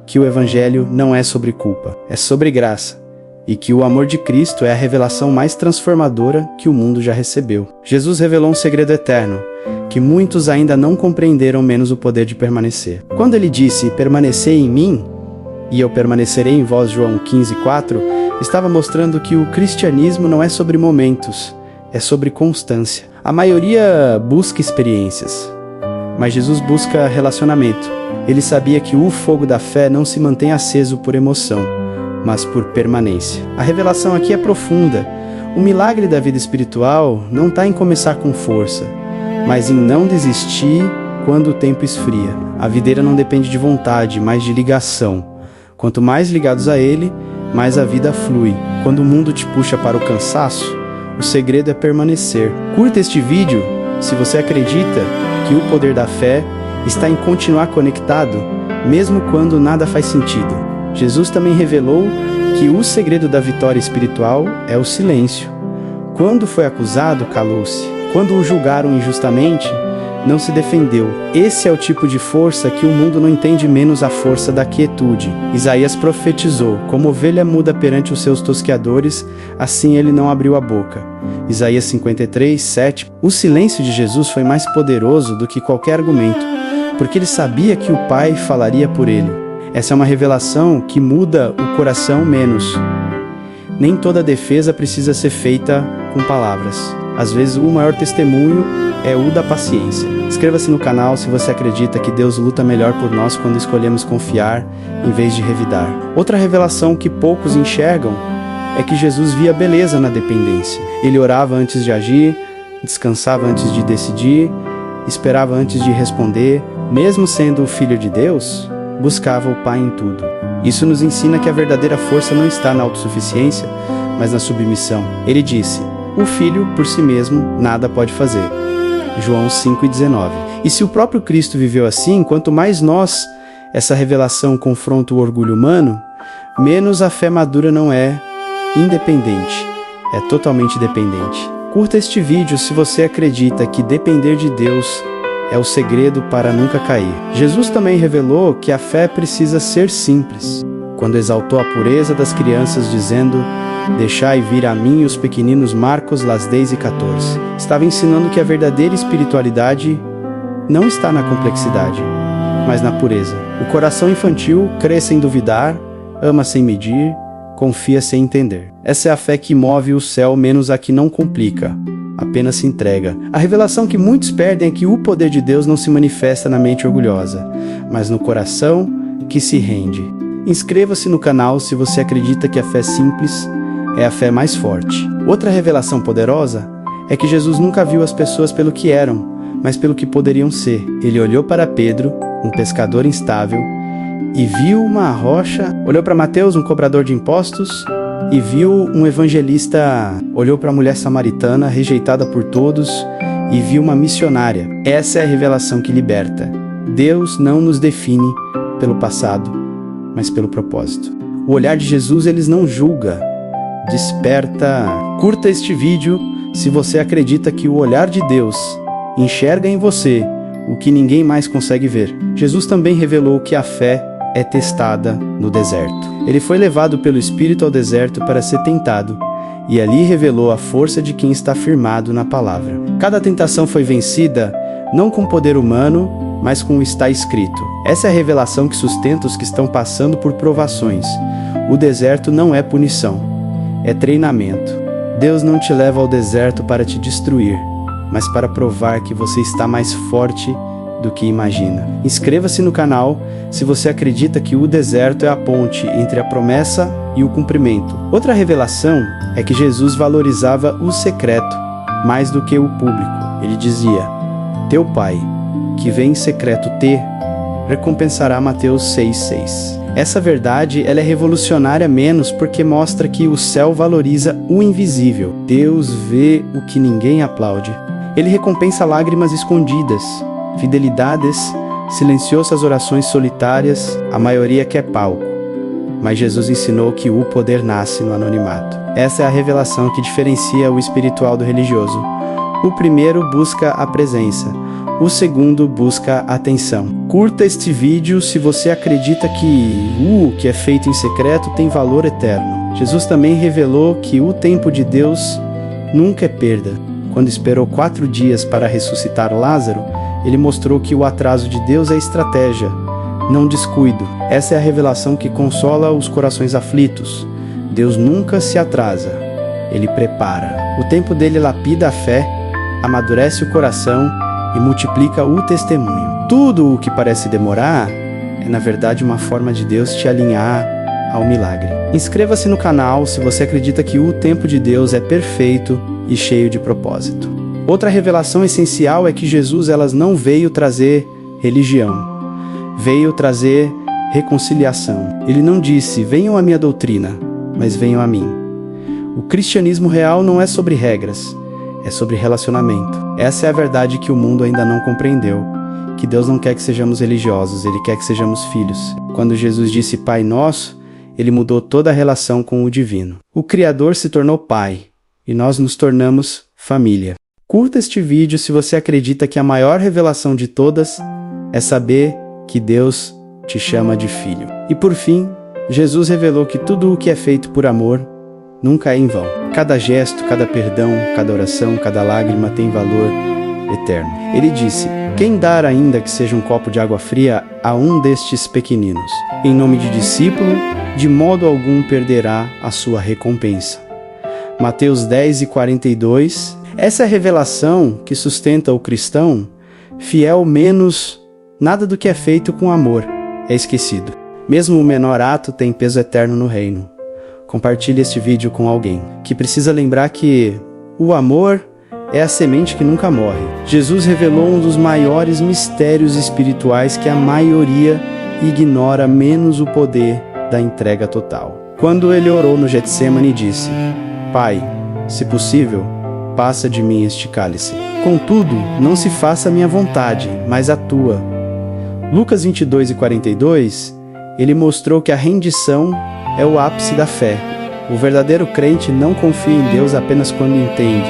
S1: que o Evangelho não é sobre culpa, é sobre graça, e que o amor de Cristo é a revelação mais transformadora que o mundo já recebeu. Jesus revelou um segredo eterno, que muitos ainda não compreenderam, menos o poder de permanecer. Quando ele disse: permanecei em mim, e eu permanecerei em vós, João 15:4, estava mostrando que o cristianismo não é sobre momentos, é sobre constância. A maioria busca experiências, mas Jesus busca relacionamento. Ele sabia que o fogo da fé não se mantém aceso por emoção, mas por permanência. A revelação aqui é profunda. O milagre da vida espiritual não está em começar com força, mas em não desistir quando o tempo esfria. A videira não depende de vontade, mas de ligação. Quanto mais ligados a Ele, mais a vida flui. Quando o mundo te puxa para o cansaço, o segredo é permanecer. Curta este vídeo se você acredita que o poder da fé está em continuar conectado, mesmo quando nada faz sentido. Jesus também revelou que o segredo da vitória espiritual é o silêncio. Quando foi acusado, calou-se. Quando o julgaram injustamente, não se defendeu. Esse é o tipo de força que o mundo não entende, menos a força da quietude. Isaías profetizou: como ovelha muda perante os seus tosqueadores, assim ele não abriu a boca. Isaías 53, 7. O silêncio de Jesus foi mais poderoso do que qualquer argumento, porque ele sabia que o Pai falaria por ele. Essa é uma revelação que muda o coração menos. Nem toda defesa precisa ser feita com palavras. Às vezes o maior testemunho é o da paciência. Inscreva-se no canal se você acredita que Deus luta melhor por nós quando escolhemos confiar em vez de revidar. Outra revelação que poucos enxergam é que Jesus via beleza na dependência. Ele orava antes de agir, descansava antes de decidir, esperava antes de responder. Mesmo sendo o Filho de Deus, buscava o Pai em tudo. Isso nos ensina que a verdadeira força não está na autossuficiência, mas na submissão. Ele disse: o Filho, por si mesmo, nada pode fazer. João 5,19. E se o próprio Cristo viveu assim, quanto mais nós, essa revelação confronta o orgulho humano, menos a fé madura não é independente, é totalmente dependente. Curta este vídeo se você acredita que depender de Deus é o segredo para nunca cair. Jesus também revelou que a fé precisa ser simples, quando exaltou a pureza das crianças, dizendo: deixai vir a mim os pequeninos. Marcos 10:14. Estava ensinando que a verdadeira espiritualidade não está na complexidade, mas na pureza. O coração infantil crê sem duvidar, ama sem medir, confia sem entender. Essa é a fé que move o céu, menos a que não complica, apenas se entrega. A revelação que muitos perdem é que o poder de Deus não se manifesta na mente orgulhosa, mas no coração que se rende. Inscreva-se no canal se você acredita que a fé simples é a fé mais forte. Outra revelação poderosa é que Jesus nunca viu as pessoas pelo que eram, mas pelo que poderiam ser. Ele olhou para Pedro, um pescador instável, e viu uma rocha. Olhou para Mateus, um cobrador de impostos, e viu um evangelista. Olhou para a mulher samaritana, rejeitada por todos, e viu uma missionária. Essa é a revelação que liberta. Deus não nos define pelo passado, mas pelo propósito. O olhar de Jesus, ele não julga, desperta. Curta este vídeo se você acredita que o olhar de Deus enxerga em você o que ninguém mais consegue ver. Jesus também revelou que a fé é testada no deserto. Ele foi levado pelo Espírito ao deserto para ser tentado, e ali revelou a força de quem está firmado na palavra. Cada tentação foi vencida não com poder humano, mas com o está escrito. Essa é a revelação que sustenta os que estão passando por provações. O deserto não é punição, é treinamento. Deus não te leva ao deserto para te destruir, mas para provar que você está mais forte do que imagina. Inscreva-se no canal se você acredita que o deserto é a ponte entre a promessa e o cumprimento. Outra revelação é que Jesus valorizava o secreto mais do que o público. Ele dizia: teu Pai, que vem em secreto te recompensará. Mateus 6,6. Essa verdade, ela é revolucionária menos porque mostra que o céu valoriza o invisível. Deus vê o que ninguém aplaude. Ele recompensa lágrimas escondidas, fidelidades, silenciosas orações solitárias. A maioria quer palco, mas Jesus ensinou que o poder nasce no anonimato. Essa é a revelação que diferencia o espiritual do religioso. O primeiro busca a presença, o segundo busca a atenção. Curta este vídeo se você acredita que o que é feito em secreto tem valor eterno. Jesus também revelou que o tempo de Deus nunca é perda. Quando esperou 4 dias para ressuscitar Lázaro, ele mostrou que o atraso de Deus é estratégia, não descuido. Essa é a revelação que consola os corações aflitos. Deus nunca se atrasa, ele prepara. O tempo dele lapida a fé, amadurece o coração e multiplica o testemunho. Tudo o que parece demorar é, na verdade, uma forma de Deus te alinhar ao milagre. Inscreva-se no canal se você acredita que o tempo de Deus é perfeito e cheio de propósito. Outra revelação essencial é que Jesus não veio trazer religião, veio trazer reconciliação. Ele não disse: venham à minha doutrina, mas venham a mim. O cristianismo real não é sobre regras, é sobre relacionamento. Essa é a verdade que o mundo ainda não compreendeu, que Deus não quer que sejamos religiosos, Ele quer que sejamos filhos. Quando Jesus disse Pai Nosso, Ele mudou toda a relação com o divino. O Criador se tornou Pai, e nós nos tornamos família. Curta este vídeo se você acredita que a maior revelação de todas é saber que Deus te chama de filho. E por fim, Jesus revelou que tudo o que é feito por amor nunca é em vão. Cada gesto, cada perdão, cada oração, cada lágrima tem valor eterno. Ele disse: quem dar ainda que seja um copo de água fria a um destes pequeninos, em nome de discípulo, de modo algum perderá a sua recompensa. Mateus 10:42. Essa é a revelação que sustenta o cristão fiel, menos nada do que é feito com amor é esquecido. Mesmo o menor ato tem peso eterno no reino. Compartilhe este vídeo com alguém que precisa lembrar que o amor é a semente que nunca morre. Jesus revelou um dos maiores mistérios espirituais que a maioria ignora, menos o poder da entrega total. Quando ele orou no Getsemane e disse: Pai, se possível, passa de mim este cálice. Contudo, não se faça a minha vontade, mas a tua. Lucas 22:42, ele mostrou que a rendição é o ápice da fé. O verdadeiro crente não confia em Deus apenas quando entende,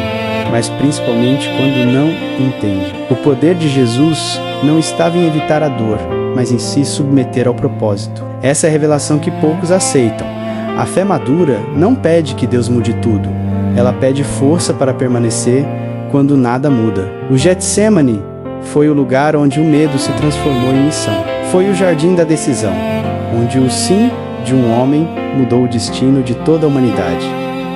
S1: mas principalmente quando não entende. O poder de Jesus não estava em evitar a dor, mas em se submeter ao propósito. Essa é a revelação que poucos aceitam. A fé madura não pede que Deus mude tudo. Ela pede força para permanecer quando nada muda. O Getsemane foi o lugar onde o medo se transformou em missão. Foi o jardim da decisão, onde o sim de um homem mudou o destino de toda a humanidade.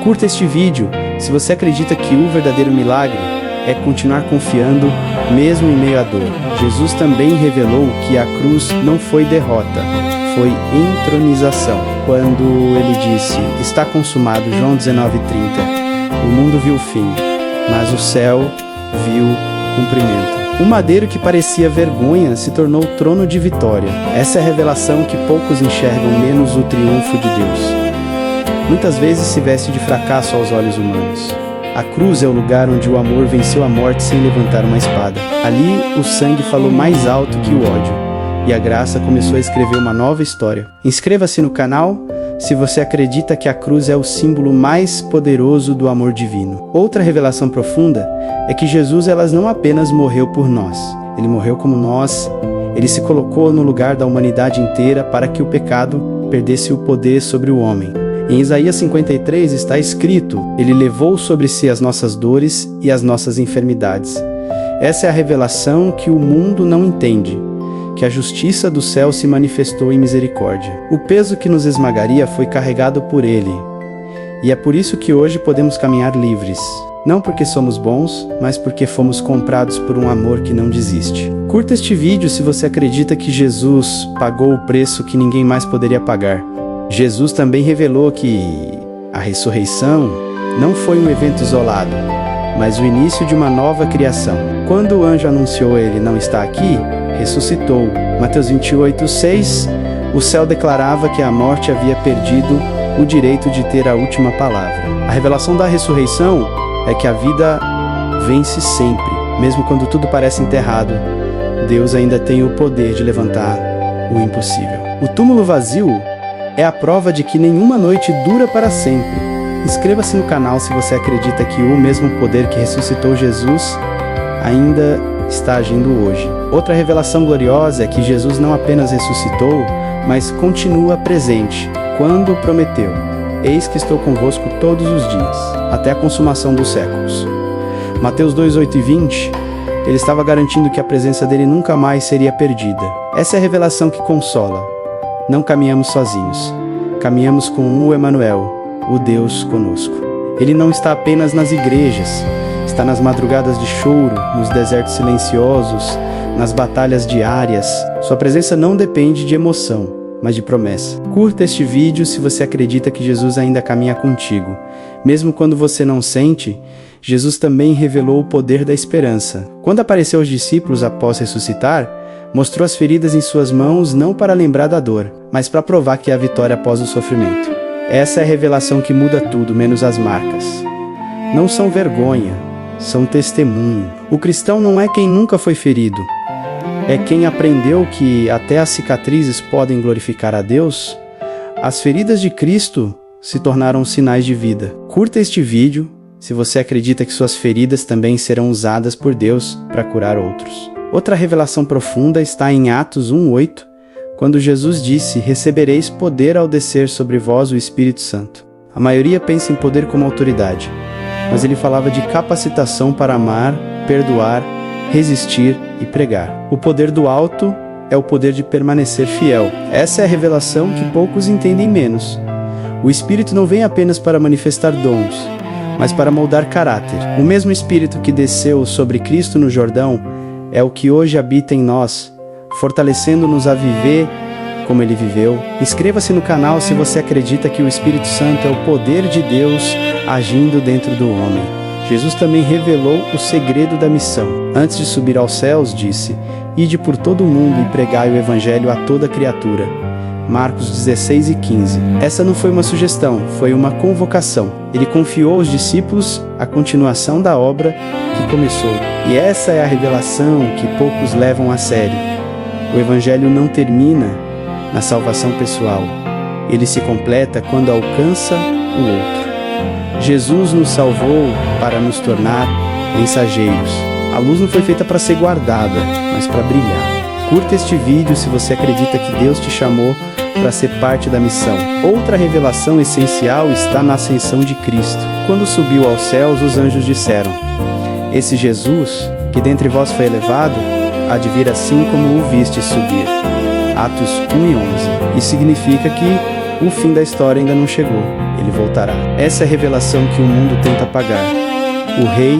S1: Curta este vídeo se você acredita que o verdadeiro milagre é continuar confiando mesmo em meio à dor. Jesus também revelou que a cruz não foi derrota, foi entronização. Quando ele disse, está consumado, João 19:30, o mundo viu o fim, mas o céu viu o cumprimento. O madeiro que parecia vergonha se tornou trono de vitória. Essa é a revelação que poucos enxergam, menos o triunfo de Deus. Muitas vezes se veste de fracasso aos olhos humanos. A cruz é o lugar onde o amor venceu a morte sem levantar uma espada. Ali, o sangue falou mais alto que o ódio, e a graça começou a escrever uma nova história. Inscreva-se no canal se você acredita que a cruz é o símbolo mais poderoso do amor divino. Outra revelação profunda é que Jesus não apenas morreu por nós, ele morreu como nós, ele se colocou no lugar da humanidade inteira para que o pecado perdesse o poder sobre o homem. Em Isaías 53 está escrito, ele levou sobre si as nossas dores e as nossas enfermidades. Essa é a revelação que o mundo não entende, que a justiça do céu se manifestou em misericórdia. O peso que nos esmagaria foi carregado por ele. E é por isso que hoje podemos caminhar livres. Não porque somos bons, mas porque fomos comprados por um amor que não desiste. Curta este vídeo se você acredita que Jesus pagou o preço que ninguém mais poderia pagar. Jesus também revelou que a ressurreição não foi um evento isolado, mas o início de uma nova criação. Quando o anjo anunciou ele não está aqui, ressuscitou. Mateus 28:6, o céu declarava que a morte havia perdido o direito de ter a última palavra. A revelação da ressurreição é que a vida vence sempre. Mesmo quando tudo parece enterrado, Deus ainda tem o poder de levantar o impossível. O túmulo vazio é a prova de que nenhuma noite dura para sempre. Inscreva-se no canal se você acredita que o mesmo poder que ressuscitou Jesus ainda está agindo hoje. Outra revelação gloriosa é que Jesus não apenas ressuscitou, mas continua presente, quando prometeu: eis que estou convosco todos os dias, até a consumação dos séculos. Mateus 2:8-20, ele estava garantindo que a presença dele nunca mais seria perdida. Essa é a revelação que consola. Não caminhamos sozinhos, caminhamos com o Emanuel, o Deus conosco. Ele não está apenas nas igrejas, está nas madrugadas de choro, nos desertos silenciosos, nas batalhas diárias. Sua presença não depende de emoção, mas de promessa. Curta este vídeo se você acredita que Jesus ainda caminha contigo. Mesmo quando você não sente, Jesus também revelou o poder da esperança. Quando apareceu aos discípulos após ressuscitar, mostrou as feridas em suas mãos não para lembrar da dor, mas para provar que há vitória após o sofrimento. Essa é a revelação que muda tudo, menos as marcas. Não são vergonha, são testemunho. O cristão não é quem nunca foi ferido, é quem aprendeu que até as cicatrizes podem glorificar a Deus. As feridas de Cristo se tornaram sinais de vida. Curta este vídeo se você acredita que suas feridas também serão usadas por Deus para curar outros. Outra revelação profunda está em Atos 1:8, quando Jesus disse: "Recebereis poder ao descer sobre vós o Espírito Santo." A maioria pensa em poder como autoridade, mas ele falava de capacitação para amar, perdoar, resistir e pregar. O poder do alto é o poder de permanecer fiel. Essa é a revelação que poucos entendem menos. O Espírito não vem apenas para manifestar dons, mas para moldar caráter. O mesmo Espírito que desceu sobre Cristo no Jordão é o que hoje habita em nós, fortalecendo-nos a viver como Ele viveu. Inscreva-se no canal se você acredita que o Espírito Santo é o poder de Deus agindo dentro do homem. Jesus também revelou o segredo da missão. Antes de subir aos céus, disse: "Ide por todo o mundo e pregai o Evangelho a toda criatura." Marcos 16:15. Essa não foi uma sugestão, foi uma convocação. Ele confiou aos discípulos a continuação da obra que começou. E essa é a revelação que poucos levam a sério. O Evangelho não termina na salvação pessoal. Ele se completa quando alcança o outro. Jesus nos salvou para nos tornar mensageiros. A luz não foi feita para ser guardada, mas para brilhar. Curta este vídeo se você acredita que Deus te chamou para ser parte da missão. Outra revelação essencial está na ascensão de Cristo. Quando subiu aos céus, os anjos disseram: "Esse Jesus, que dentre vós foi elevado, há de vir assim como o vistes subir." Atos 1:11. Isso significa que o fim da história ainda não chegou. Ele voltará. Essa é a revelação que o mundo tenta apagar. O rei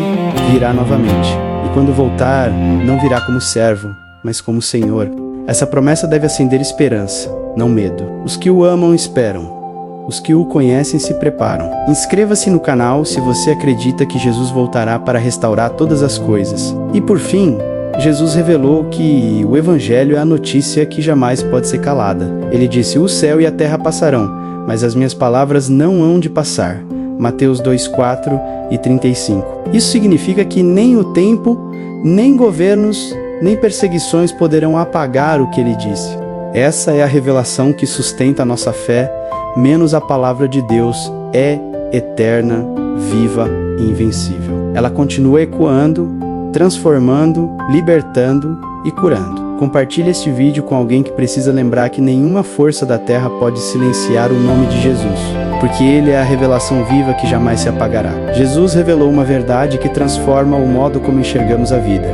S1: virá novamente. E quando voltar, não virá como servo, mas como Senhor. Essa promessa deve acender esperança, não medo. Os que o amam esperam. Os que o conhecem se preparam. Inscreva-se no canal se você acredita que Jesus voltará para restaurar todas as coisas. E por fim, Jesus revelou que o Evangelho é a notícia que jamais pode ser calada. Ele disse: "O céu e a terra passarão, mas as minhas palavras não hão de passar." Mateus 2:4 e 35. Isso significa que nem o tempo, nem governos, nem perseguições poderão apagar o que ele disse. Essa é a revelação que sustenta a nossa fé, menos a palavra de Deus é eterna, viva e invencível. Ela continua ecoando, transformando, libertando e curando. Compartilhe este vídeo com alguém que precisa lembrar que nenhuma força da terra pode silenciar o nome de Jesus, porque Ele é a revelação viva que jamais se apagará. Jesus revelou uma verdade que transforma o modo como enxergamos a vida.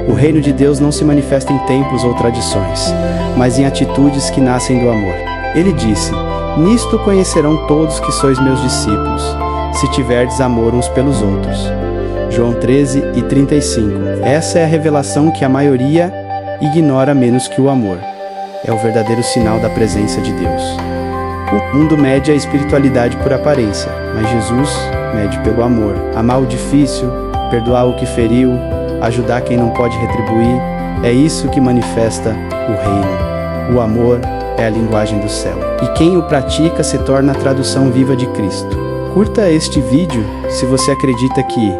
S1: O reino de Deus não se manifesta em templos ou tradições, mas em atitudes que nascem do amor. Ele disse: "Nisto conhecerão todos que sois meus discípulos, se tiverdes amor uns pelos outros." João 13:35. Essa é a revelação que a maioria ignora menos que o amor. É o verdadeiro sinal da presença de Deus. O mundo mede a espiritualidade por aparência, mas Jesus mede pelo amor. Amar o difícil, perdoar o que feriu, ajudar quem não pode retribuir, é isso que manifesta o reino. O amor é a linguagem do céu. E quem o pratica se torna a tradução viva de Cristo. Curta este vídeo se você acredita que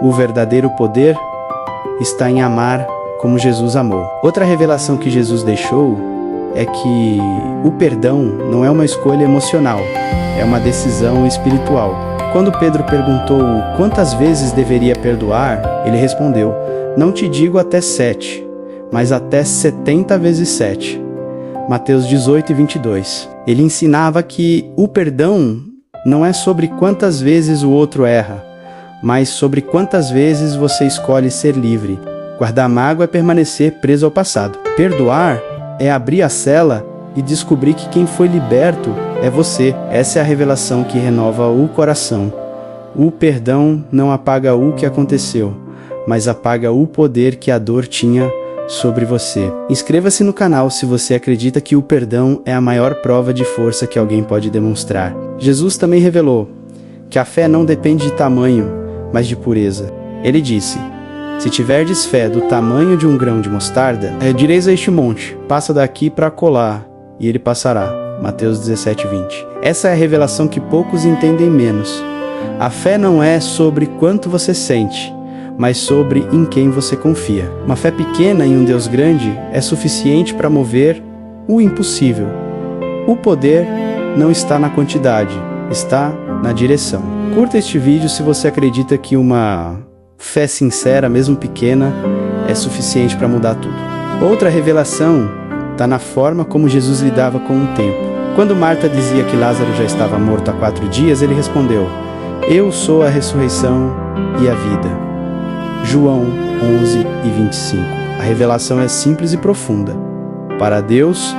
S1: o verdadeiro poder está em amar como Jesus amou. Outra revelação que Jesus deixou é que o perdão não é uma escolha emocional, é uma decisão espiritual. Quando Pedro perguntou quantas vezes deveria perdoar, ele respondeu: "Não te digo até 7, mas até 70 vezes 7. Mateus 18:22. Ele ensinava que o perdão não é sobre quantas vezes o outro erra, mas sobre quantas vezes você escolhe ser livre. Guardar mágoa é permanecer preso ao passado. Perdoar é abrir a cela e descobrir que quem foi liberto é você." Essa é a revelação que renova o coração. O perdão não apaga o que aconteceu, mas apaga o poder que a dor tinha sobre você. Inscreva-se no canal se você acredita que o perdão é a maior prova de força que alguém pode demonstrar. Jesus também revelou que a fé não depende de tamanho, mas de pureza. Ele disse: "Se tiverdes fé do tamanho de um grão de mostarda, direis a este monte: passa daqui para acolá, e ele passará. Mateus 17:20. Essa é a revelação que poucos entendem menos. A fé não é sobre quanto você sente, mas sobre em quem você confia. Uma fé pequena em um Deus grande é suficiente para mover o impossível. O poder não está na quantidade, está na direção. Curta este vídeo se você acredita que uma fé sincera, mesmo pequena, é suficiente para mudar tudo. Outra revelação está na forma como Jesus lidava com o tempo. Quando Marta dizia que Lázaro já estava morto há 4 dias, ele respondeu: "Eu sou a ressurreição e a vida." João 11:25. A revelação é simples e profunda. Para Deus,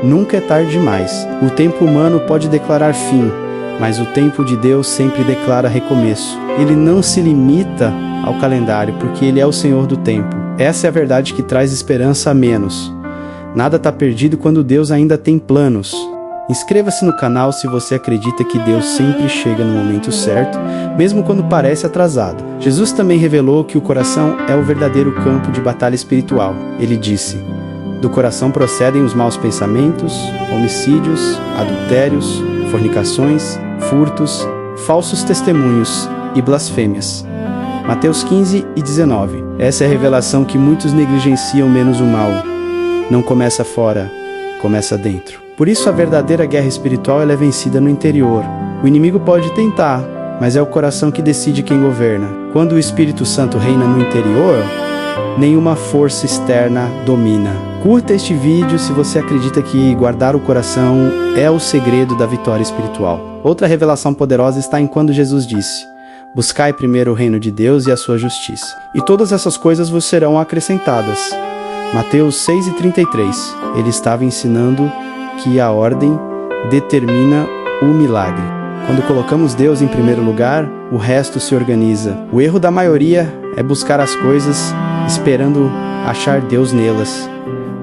S1: nunca é tarde demais. O tempo humano pode declarar fim, mas o tempo de Deus sempre declara recomeço. Ele não se limita ao calendário, porque Ele é o Senhor do tempo. Essa é a verdade que traz esperança a menos. Nada está perdido quando Deus ainda tem planos. Inscreva-se no canal se você acredita que Deus sempre chega no momento certo, mesmo quando parece atrasado. Jesus também revelou que o coração é o verdadeiro campo de batalha espiritual. Ele disse: "Do coração procedem os maus pensamentos, homicídios, adultérios, fornicações, furtos, falsos testemunhos e blasfêmias." Mateus 15:19. Essa é a revelação que muitos negligenciam menos o mal. Não começa fora, começa dentro. Por isso a verdadeira guerra espiritual ela é vencida no interior. O inimigo pode tentar, mas é o coração que decide quem governa. Quando o Espírito Santo reina no interior, nenhuma força externa domina. Curta este vídeo se você acredita que guardar o coração é o segredo da vitória espiritual. Outra revelação poderosa está em quando Jesus disse: "Buscai primeiro o reino de Deus e a sua justiça, e todas essas coisas vos serão acrescentadas." Mateus 6:33. Ele estava ensinando que a ordem determina o milagre. Quando colocamos Deus em primeiro lugar, o resto se organiza. O erro da maioria é buscar as coisas esperando achar Deus nelas,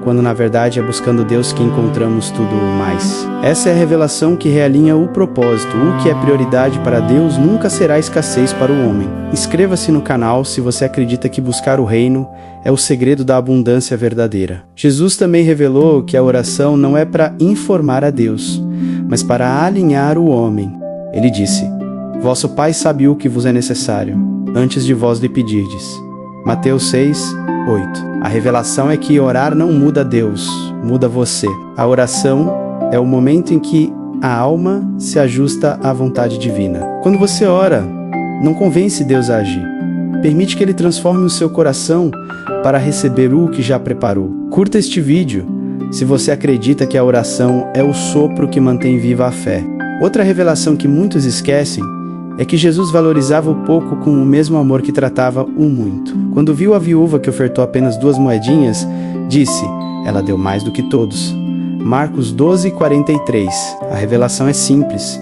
S1: quando na verdade é buscando Deus que encontramos tudo mais. Essa é a revelação que realinha o propósito. O que é prioridade para Deus nunca será escassez para o homem. Inscreva-se no canal se você acredita que buscar o reino é o segredo da abundância verdadeira. Jesus também revelou que a oração não é para informar a Deus, mas para alinhar o homem. Ele disse: "Vosso Pai sabe o que vos é necessário, antes de vós lhe pedirdes." Mateus 6:8. A revelação é que orar não muda Deus, muda você. A oração é o momento em que a alma se ajusta à vontade divina. Quando você ora, não convence Deus a agir. Permite que Ele transforme o seu coração para receber o que já preparou. Curta este vídeo se você acredita que a oração é o sopro que mantém viva a fé. Outra revelação que muitos esquecem é que Jesus valorizava o pouco com o mesmo amor que tratava o muito. Quando viu a viúva que ofertou apenas 2 moedinhas, disse: "Ela deu mais do que todos." Marcos 12:43. A revelação é simples.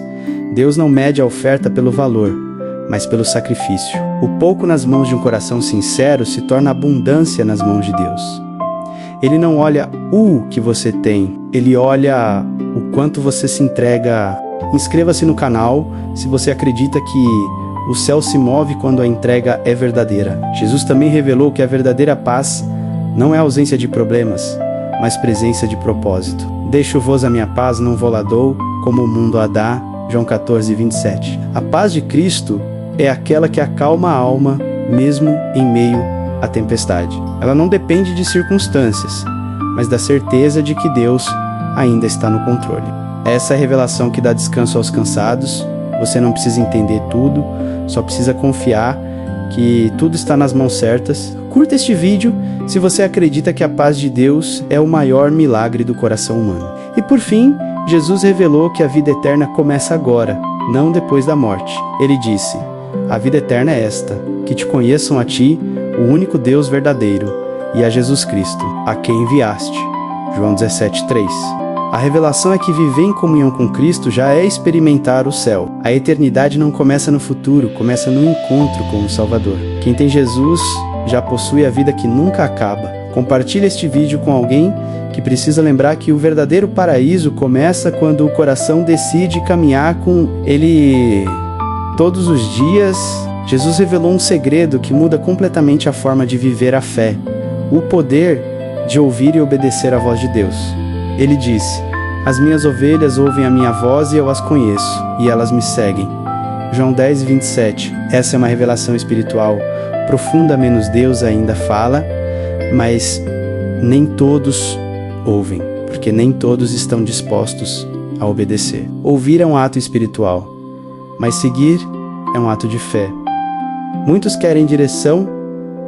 S1: Deus não mede a oferta pelo valor, mas pelo sacrifício. O pouco nas mãos de um coração sincero se torna abundância nas mãos de Deus. Ele não olha o que você tem, Ele olha o quanto você se entrega. Inscreva-se no canal se você acredita que o céu se move quando a entrega é verdadeira. Jesus também revelou que a verdadeira paz não é ausência de problemas, mas presença de propósito. "Deixo-vos a minha paz, não vou lá dou, como o mundo a dá." João 14:27. A paz de Cristo é aquela que acalma a alma, mesmo em meio à tempestade. Ela não depende de circunstâncias, mas da certeza de que Deus ainda está no controle. Essa é a revelação que dá descanso aos cansados. Você não precisa entender tudo, só precisa confiar que tudo está nas mãos certas. Curta este vídeo se você acredita que a paz de Deus é o maior milagre do coração humano. E por fim, Jesus revelou que a vida eterna começa agora, não depois da morte. Ele disse: "A vida eterna é esta, que te conheçam a ti, o único Deus verdadeiro, e a Jesus Cristo, a quem enviaste." João 17:3. A revelação é que viver em comunhão com Cristo já é experimentar o céu. A eternidade não começa no futuro, começa no encontro com o Salvador. Quem tem Jesus já possui a vida que nunca acaba. Compartilhe este vídeo com alguém que precisa lembrar que o verdadeiro paraíso começa quando o coração decide caminhar com Ele todos os dias. Jesus revelou um segredo que muda completamente a forma de viver a fé: o poder de ouvir e obedecer à voz de Deus. Ele disse: As minhas ovelhas ouvem a minha voz e eu as conheço, e elas me seguem. João 10, 27. Essa é uma revelação espiritual profunda, menos Deus ainda fala, mas nem todos ouvem, porque nem todos estão dispostos a obedecer. Ouvir é um ato espiritual, mas seguir é um ato de fé. Muitos querem direção,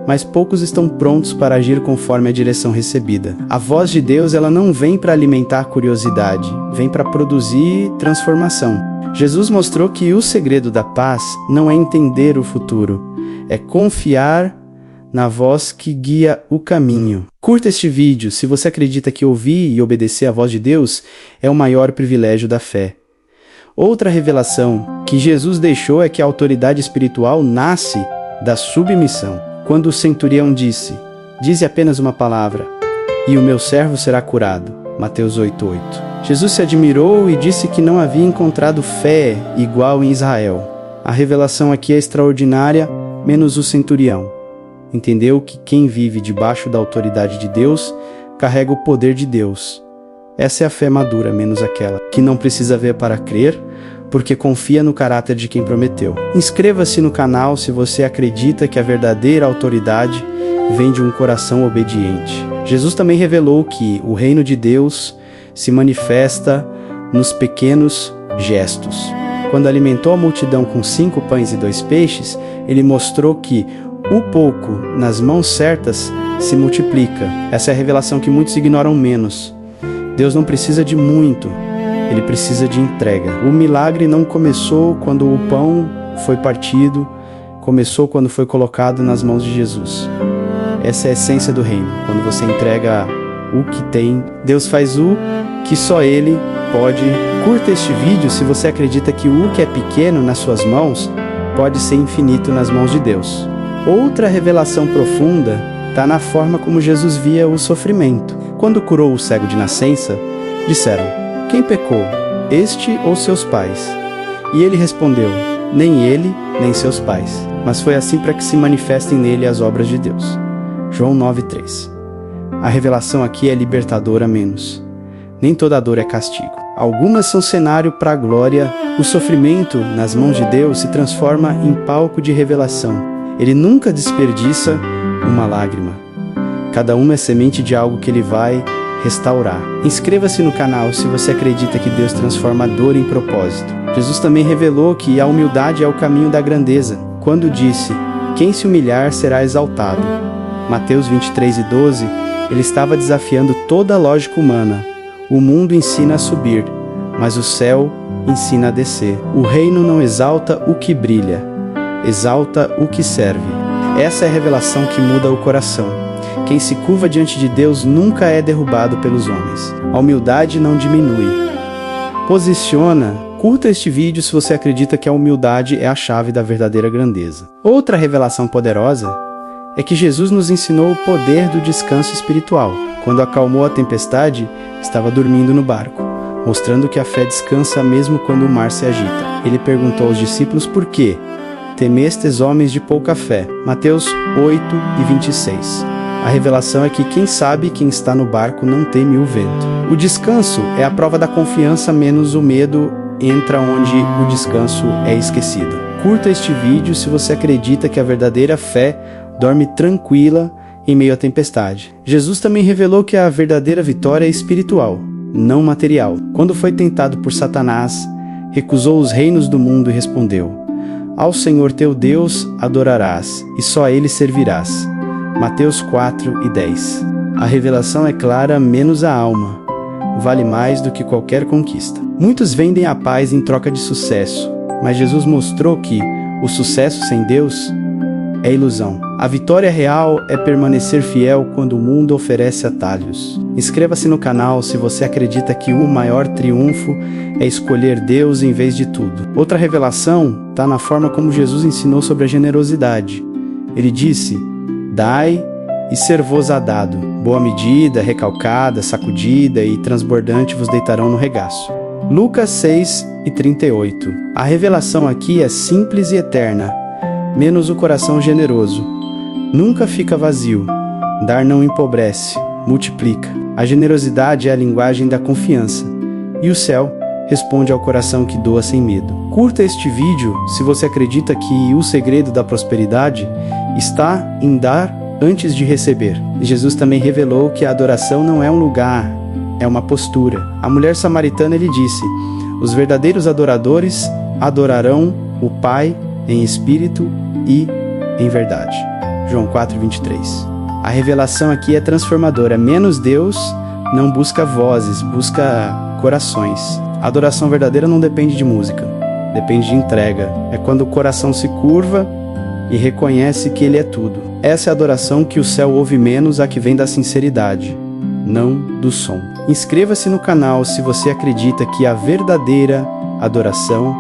S1: mas poucos estão prontos para agir conforme a direção recebida. A voz de Deus, ela não vem para alimentar curiosidade, vem para produzir transformação. Jesus mostrou que o segredo da paz não é entender o futuro, é confiar na voz que guia o caminho. Curta este vídeo se você acredita que ouvir e obedecer a voz de Deus é o maior privilégio da fé. Outra revelação que Jesus deixou é que a autoridade espiritual nasce da submissão. Quando o centurião disse, dize apenas uma palavra, e o meu servo será curado. Mateus 8:8. Jesus se admirou e disse que não havia encontrado fé igual em Israel. A revelação aqui é extraordinária, menos o centurião. Entendeu que quem vive debaixo da autoridade de Deus carrega o poder de Deus. Essa é a fé madura, menos aquela que não precisa ver para crer, porque confia no caráter de quem prometeu. Inscreva-se no canal se você acredita que a verdadeira autoridade vem de um coração obediente. Jesus também revelou que o reino de Deus se manifesta nos pequenos gestos. Quando alimentou a multidão com 5 pães e 2 peixes, ele mostrou que o pouco nas mãos certas se multiplica. Essa é a revelação que muitos ignoram menos. Deus não precisa de muito, Ele precisa de entrega. O milagre não começou quando o pão foi partido, começou quando foi colocado nas mãos de Jesus. Essa é a essência do reino. Quando você entrega o que tem, Deus faz o que só Ele pode. Curta este vídeo se você acredita que o que é pequeno nas suas mãos pode ser infinito nas mãos de Deus. Outra revelação profunda está na forma como Jesus via o sofrimento. Quando curou o cego de nascença, disseram, quem pecou, este ou seus pais? E ele respondeu, nem ele, nem seus pais, mas foi assim para que se manifestem nele as obras de Deus. João 9:3. A revelação aqui é libertadora menos. Nem toda dor é castigo. Algumas são cenário para a glória. O sofrimento nas mãos de Deus se transforma em palco de revelação. Ele nunca desperdiça uma lágrima. Cada uma é semente de algo que Ele vai restaurar. Inscreva-se no canal se você acredita que Deus transforma a dor em propósito. Jesus também revelou que a humildade é o caminho da grandeza, quando disse, quem se humilhar será exaltado. Mateus 23:12, Ele estava desafiando toda a lógica humana. O mundo ensina a subir, mas o céu ensina a descer. O reino não exalta o que brilha, exalta o que serve. Essa é a revelação que muda o coração. Quem se curva diante de Deus nunca é derrubado pelos homens. A humildade não diminui. Posiciona. Curta este vídeo se você acredita que a humildade é a chave da verdadeira grandeza. Outra revelação poderosa é que Jesus nos ensinou o poder do descanso espiritual. Quando acalmou a tempestade, estava dormindo no barco, mostrando que a fé descansa mesmo quando o mar se agita. Ele perguntou aos discípulos por quê? Temestes homens de pouca fé. Mateus 8:26. A revelação é que quem sabe quem está no barco não teme o vento. O descanso é a prova da confiança menos o medo entra onde o descanso é esquecido. Curta este vídeo se você acredita que a verdadeira fé dorme tranquila em meio à tempestade. Jesus também revelou que a verdadeira vitória é espiritual, não material. Quando foi tentado por Satanás, recusou os reinos do mundo e respondeu, ao Senhor teu Deus adorarás, e só a Ele servirás. Mateus 4:10. A revelação é clara, menos a alma. Vale mais do que qualquer conquista. Muitos vendem a paz em troca de sucesso, mas Jesus mostrou que o sucesso sem Deus é ilusão. A vitória real é permanecer fiel quando o mundo oferece atalhos. Inscreva-se no canal se você acredita que o maior triunfo é escolher Deus em vez de tudo. Outra revelação está na forma como Jesus ensinou sobre a generosidade. Ele disse, dai e ser-vos-á dado. Boa medida, recalcada, sacudida e transbordante vos deitarão no regaço. Lucas 6:38. A revelação aqui é simples e eterna, menos o coração generoso. Nunca fica vazio. Dar não empobrece, multiplica. A generosidade é a linguagem da confiança. e o céu responde ao coração que doa sem medo. Curta este vídeo se você acredita que o segredo da prosperidade está em dar antes de receber. Jesus também revelou que a adoração não é um lugar, é uma postura. A mulher samaritana lhe disse: os verdadeiros adoradores adorarão o Pai em espírito e em verdade. João 4:23. A revelação aqui é transformadora. Menos Deus não busca vozes, busca corações. A adoração verdadeira não depende de música, depende de entrega. É quando o coração se curva e reconhece que Ele é tudo. Essa é a adoração que o céu ouve menos, a que vem da sinceridade, não do som. Inscreva-se no canal se você acredita que a verdadeira adoração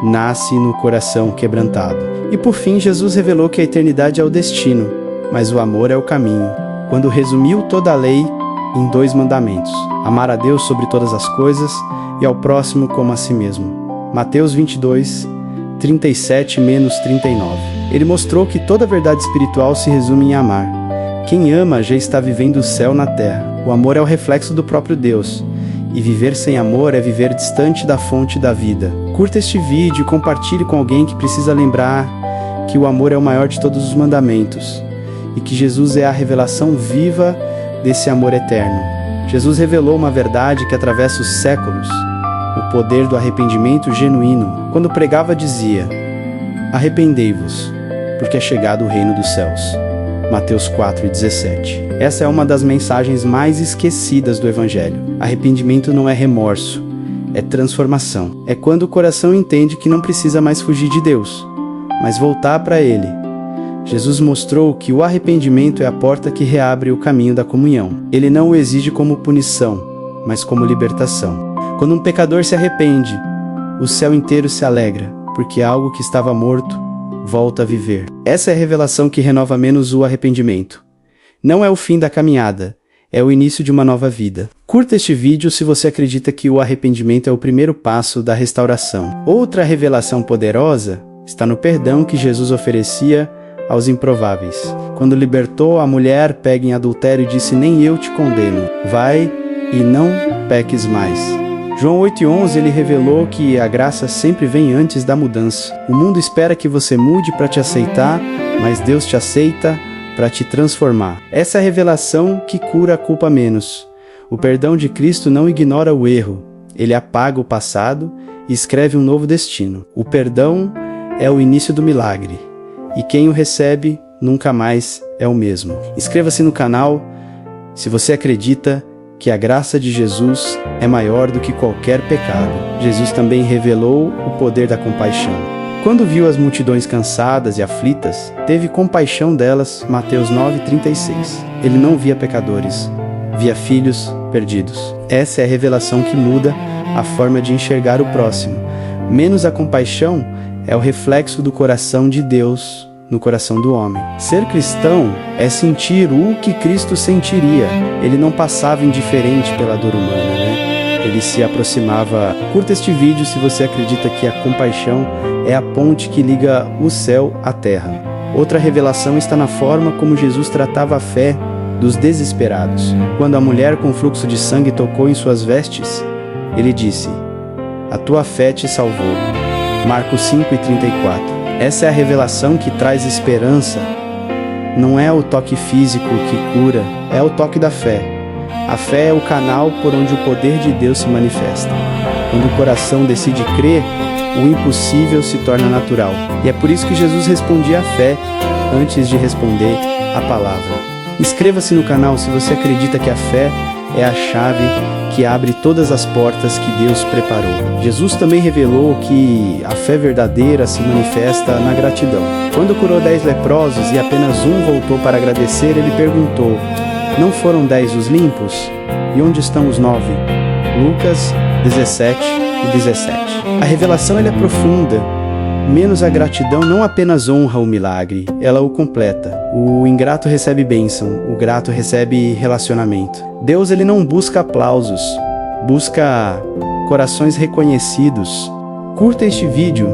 S1: nasce no coração quebrantado. E por fim, Jesus revelou que a eternidade é o destino, mas o amor é o caminho, quando resumiu toda a lei em 2 mandamentos: amar a Deus sobre todas as coisas e ao próximo como a si mesmo. Mateus 22, 37-39. Ele mostrou que toda verdade espiritual se resume em amar. Quem ama já está vivendo o céu na terra. O amor é o reflexo do próprio Deus, e viver sem amor é viver distante da fonte da vida. Curta este vídeo e compartilhe com alguém que precisa lembrar que o amor é o maior de todos os mandamentos, e que Jesus é a revelação viva desse amor eterno. Jesus revelou uma verdade que atravessa os séculos, o poder do arrependimento genuíno. Quando pregava, dizia: arrependei-vos, porque é chegado o reino dos céus. Mateus 4:17. Essa é uma das mensagens mais esquecidas do Evangelho. Arrependimento não é remorso, é transformação. É quando o coração entende que não precisa mais fugir de Deus, mas voltar para Ele. Jesus mostrou que o arrependimento é a porta que reabre o caminho da comunhão. Ele não o exige como punição, mas como libertação. Quando um pecador se arrepende, o céu inteiro se alegra, porque algo que estava morto volta a viver. Essa é a revelação que renova menos o arrependimento. Não é o fim da caminhada, é o início de uma nova vida. Curta este vídeo se você acredita que o arrependimento é o primeiro passo da restauração. Outra revelação poderosa está no perdão que Jesus oferecia aos improváveis. Quando libertou a mulher pega em adultério e disse: nem eu te condeno, vai e não peques mais. João 8:11, ele revelou que a graça sempre vem antes da mudança. O mundo espera que você mude para te aceitar, mas Deus te aceita para te transformar. Essa é a revelação que cura a culpa menos. O perdão de Cristo não ignora o erro, ele apaga o passado e escreve um novo destino. O perdão é o início do milagre, e quem o recebe nunca mais é o mesmo. Inscreva-se no canal se você acredita que a graça de Jesus é maior do que qualquer pecado. Jesus também revelou o poder da compaixão. Quando viu as multidões cansadas e aflitas, teve compaixão delas, Mateus 9:36. Ele não via pecadores, via filhos perdidos. Essa é a revelação que muda a forma de enxergar o próximo. Menos a compaixão é o reflexo do coração de Deus no coração do homem. Ser cristão é sentir o que Cristo sentiria. Ele não passava indiferente pela dor humana, né? Ele se aproximava. Curta este vídeo se você acredita que a compaixão é a ponte que liga o céu à terra. Outra revelação está na forma como Jesus tratava a fé dos desesperados. Quando a mulher com fluxo de sangue tocou em suas vestes, ele disse: a tua fé te salvou. Marcos 5:34. Essa é a revelação que traz esperança. Não é o toque físico que cura, é o toque da fé. A fé é o canal por onde o poder de Deus se manifesta. Quando o coração decide crer, o impossível se torna natural. E é por isso que Jesus respondia à fé antes de responder à palavra. Inscreva-se no canal se você acredita que a fé é a chave que abre todas as portas que Deus preparou. Jesus também revelou que a fé verdadeira se manifesta na gratidão. Quando curou 10 leprosos e apenas um voltou para agradecer, ele perguntou: não foram 10 os limpos? E onde estão os 9? Lucas 17:17. A revelação é profunda. Menos a gratidão não apenas honra o milagre, ela o completa. O ingrato recebe bênção, o grato recebe relacionamento. Deus ele não busca aplausos, busca corações reconhecidos. Curta este vídeo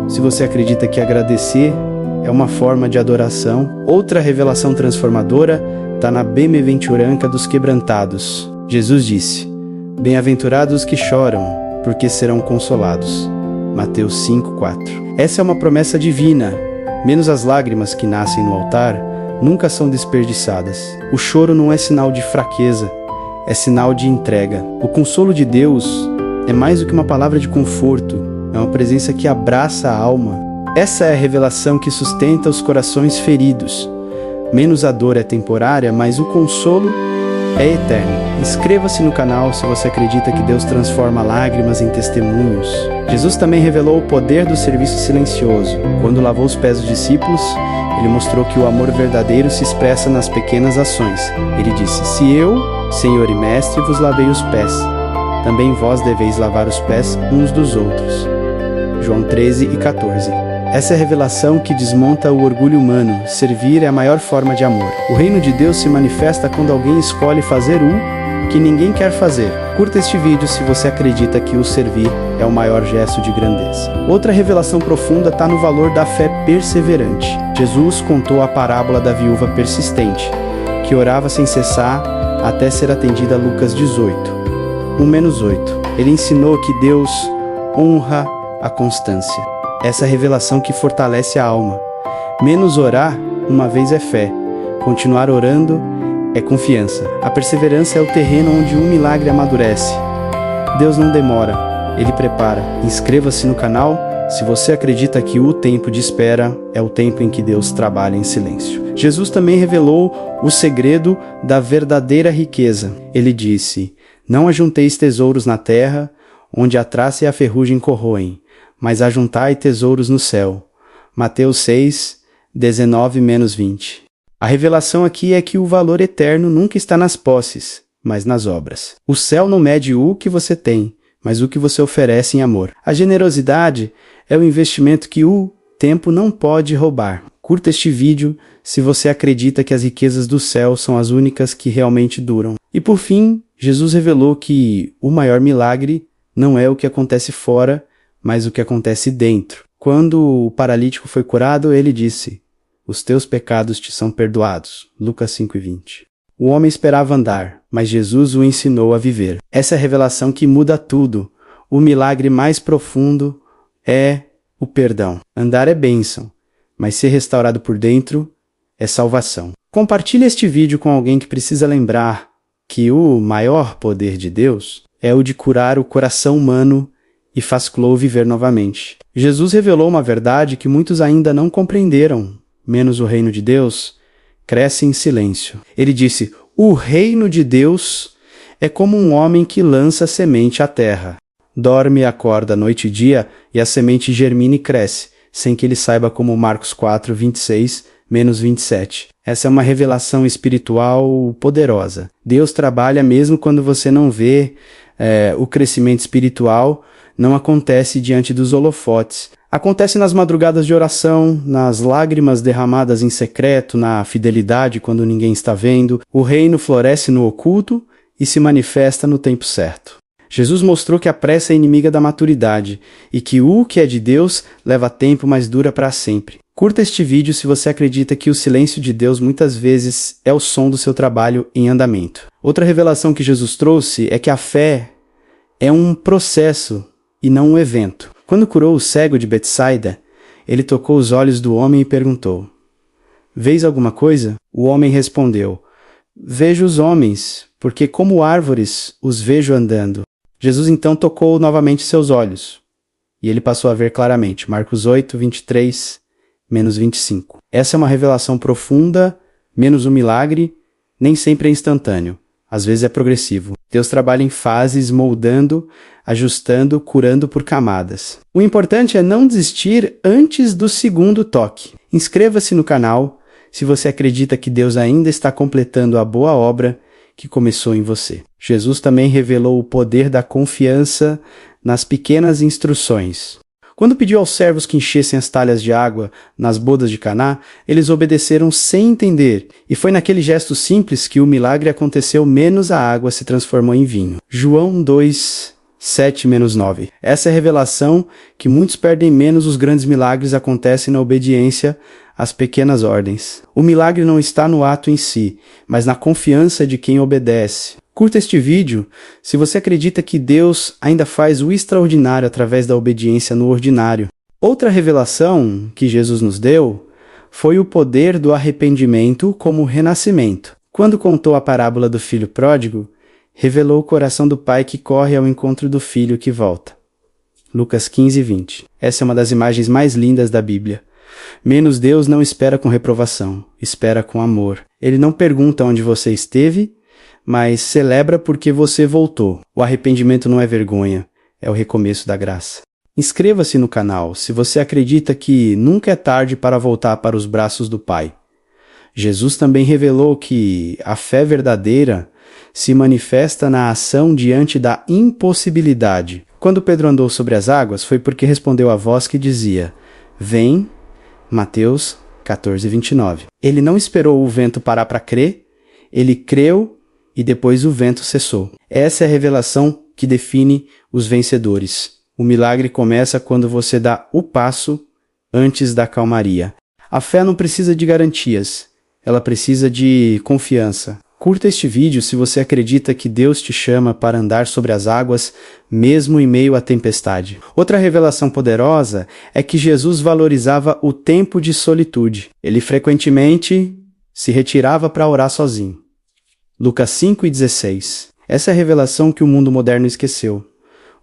S1: se você acredita que agradecer é uma forma de adoração. Outra revelação transformadora está na bem-aventurança dos quebrantados. Jesus disse: Bem-aventurados os que choram, porque serão consolados. Mateus 5:4. Essa é uma promessa divina. Menos as lágrimas que nascem no altar nunca são desperdiçadas. O choro não é sinal de fraqueza, é sinal de entrega. O consolo de Deus é mais do que uma palavra de conforto, é uma presença que abraça a alma. Essa é a revelação que sustenta os corações feridos. Menos a dor é temporária, mas o consolo é eterno. Inscreva-se no canal se você acredita que Deus transforma lágrimas em testemunhos. Jesus também revelou o poder do serviço silencioso. Quando lavou os pés dos discípulos, ele mostrou que o amor verdadeiro se expressa nas pequenas ações. Ele disse: "Se eu, Senhor e Mestre, vos lavei os pés, também vós deveis lavar os pés uns dos outros." João 13:14. Essa é a revelação que desmonta o orgulho humano. Servir é a maior forma de amor. O reino de Deus se manifesta quando alguém escolhe fazer o que ninguém quer fazer. Curta este vídeo se você acredita que o servir é o maior gesto de grandeza. Outra revelação profunda está no valor da fé perseverante. Jesus contou a parábola da viúva persistente, que orava sem cessar até ser atendida. Lucas 18:1-8. Ele ensinou que Deus honra a constância. Essa revelação que fortalece a alma. Menos orar uma vez é fé. Continuar orando é confiança. A perseverança é o terreno onde um milagre amadurece. Deus não demora, Ele prepara. Inscreva-se no canal se você acredita que o tempo de espera é o tempo em que Deus trabalha em silêncio. Jesus também revelou o segredo da verdadeira riqueza. Ele disse: "Não ajunteis tesouros na terra, onde a traça e a ferrugem corroem, mas ajuntai tesouros no céu." Mateus 6:19-20. A revelação aqui é que o valor eterno nunca está nas posses, mas nas obras. O céu não mede o que você tem, mas o que você oferece em amor. A generosidade é o investimento que o tempo não pode roubar. Curta este vídeo se você acredita que as riquezas do céu são as únicas que realmente duram. E por fim, Jesus revelou que o maior milagre não é o que acontece fora, mas o que acontece dentro. Quando o paralítico foi curado, ele disse: "Os teus pecados te são perdoados." Lucas 5:20. O homem esperava andar, mas Jesus o ensinou a viver. Essa é a revelação que muda tudo. O milagre mais profundo é o perdão. Andar é bênção, mas ser restaurado por dentro é salvação. Compartilhe este vídeo com alguém que precisa lembrar que o maior poder de Deus é o de curar o coração humano e faz-lo viver novamente. Jesus revelou uma verdade que muitos ainda não compreenderam. Menos o reino de Deus cresce em silêncio. Ele disse: "O reino de Deus é como um homem que lança semente à terra. Dorme e acorda noite e dia, e a semente germina e cresce, sem que ele saiba", como Marcos 4:26-27. Essa é uma revelação espiritual poderosa. Deus trabalha mesmo quando você não vê. O crescimento espiritual não acontece diante dos holofotes. Acontece nas madrugadas de oração, nas lágrimas derramadas em secreto, na fidelidade quando ninguém está vendo. O reino floresce no oculto e se manifesta no tempo certo. Jesus mostrou que a pressa é inimiga da maturidade e que o que é de Deus leva tempo, mas dura para sempre. Curta este vídeo se você acredita que o silêncio de Deus muitas vezes é o som do seu trabalho em andamento. Outra revelação que Jesus trouxe é que a fé é um processo e não um evento. Quando curou o cego de Betsaida, ele tocou os olhos do homem e perguntou: "Vês alguma coisa?" O homem respondeu: "Vejo os homens, porque como árvores os vejo andando." Jesus então tocou novamente seus olhos, e ele passou a ver claramente. Marcos 8:23-25. Essa é uma revelação profunda. Menos um milagre nem sempre é instantâneo. Às vezes é progressivo. Deus trabalha em fases, moldando, ajustando, curando por camadas. O importante é não desistir antes do segundo toque. Inscreva-se no canal se você acredita que Deus ainda está completando a boa obra que começou em você. Jesus também revelou o poder da confiança nas pequenas instruções. Quando pediu aos servos que enchessem as talhas de água nas bodas de Caná, eles obedeceram sem entender, e foi naquele gesto simples que o milagre aconteceu, menos a água se transformou em vinho. João 2:7-9. Essa é a revelação que muitos perdem. Menos os grandes milagres acontecem na obediência às pequenas ordens. O milagre não está no ato em si, mas na confiança de quem obedece. Curta este vídeo se você acredita que Deus ainda faz o extraordinário através da obediência no ordinário. Outra revelação que Jesus nos deu foi o poder do arrependimento como renascimento. Quando contou a parábola do filho pródigo, revelou o coração do pai que corre ao encontro do filho que volta. Lucas 15:20. Essa é uma das imagens mais lindas da Bíblia. Menos Deus não espera com reprovação, espera com amor. Ele não pergunta onde você esteve, mas celebra porque você voltou. O arrependimento não é vergonha, é o recomeço da graça. Inscreva-se no canal se você acredita que nunca é tarde para voltar para os braços do Pai. Jesus também revelou que a fé verdadeira se manifesta na ação diante da impossibilidade. Quando Pedro andou sobre as águas, foi porque respondeu à voz que dizia: "Vem", Mateus 14:29. Ele não esperou o vento parar para crer, ele creu e depois o vento cessou. Essa é a revelação que define os vencedores. O milagre começa quando você dá o passo antes da calmaria. A fé não precisa de garantias, ela precisa de confiança. Curta este vídeo se você acredita que Deus te chama para andar sobre as águas, mesmo em meio à tempestade. Outra revelação poderosa é que Jesus valorizava o tempo de solitude. Ele frequentemente se retirava para orar sozinho. Lucas 5:16. Essa é a revelação que o mundo moderno esqueceu.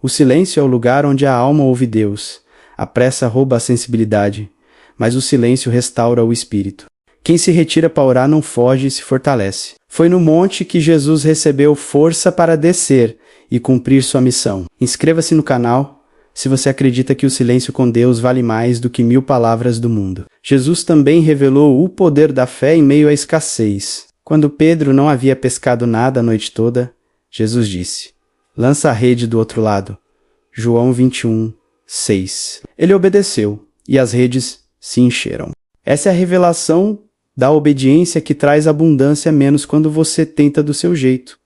S1: O silêncio é o lugar onde a alma ouve Deus. A pressa rouba a sensibilidade, mas o silêncio restaura o espírito. Quem se retira para orar não foge e se fortalece. Foi no monte que Jesus recebeu força para descer e cumprir sua missão. Inscreva-se no canal se você acredita que o silêncio com Deus vale mais do que 1000 palavras do mundo. Jesus também revelou o poder da fé em meio à escassez. Quando Pedro não havia pescado nada a noite toda, Jesus disse: "Lança a rede do outro lado." João 21:6. Ele obedeceu e as redes se encheram. Essa é a revelação da obediência que traz abundância menos quando você tenta do seu jeito.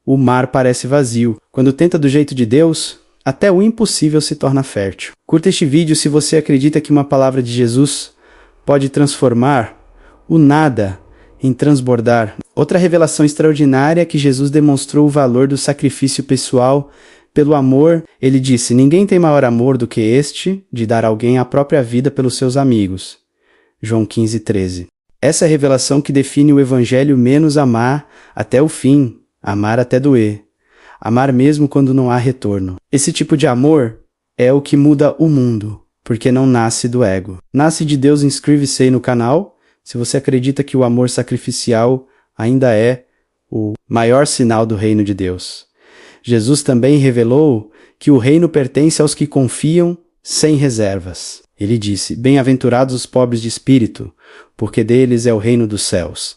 S1: O mar parece vazio. Quando tenta do jeito de Deus, até o impossível se torna fértil. Curta este vídeo se você acredita que uma palavra de Jesus pode transformar o nada em transbordar. Outra revelação extraordinária é que Jesus demonstrou o valor do sacrifício pessoal pelo amor. Ele disse: "Ninguém tem maior amor do que este, de dar alguém a própria vida pelos seus amigos." João 15:13. Essa é a revelação que define o evangelho menos amar até o fim, amar até doer. Amar mesmo quando não há retorno. Esse tipo de amor é o que muda o mundo, porque não nasce do ego. Nasce de Deus. Inscreve-se aí no canal se você acredita que o amor sacrificial ainda é o maior sinal do reino de Deus. Jesus também revelou que o reino pertence aos que confiam sem reservas. Ele disse: "Bem-aventurados os pobres de espírito, porque deles é o reino dos céus."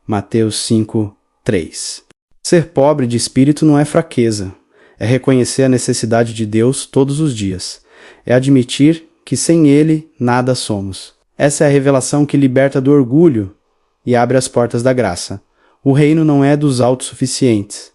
S1: Mateus 5:3. Ser pobre de espírito não é fraqueza, é reconhecer a necessidade de Deus todos os dias. É admitir que sem Ele nada somos. Essa é a revelação que liberta do orgulho e abre as portas da graça. O reino não é dos autossuficientes,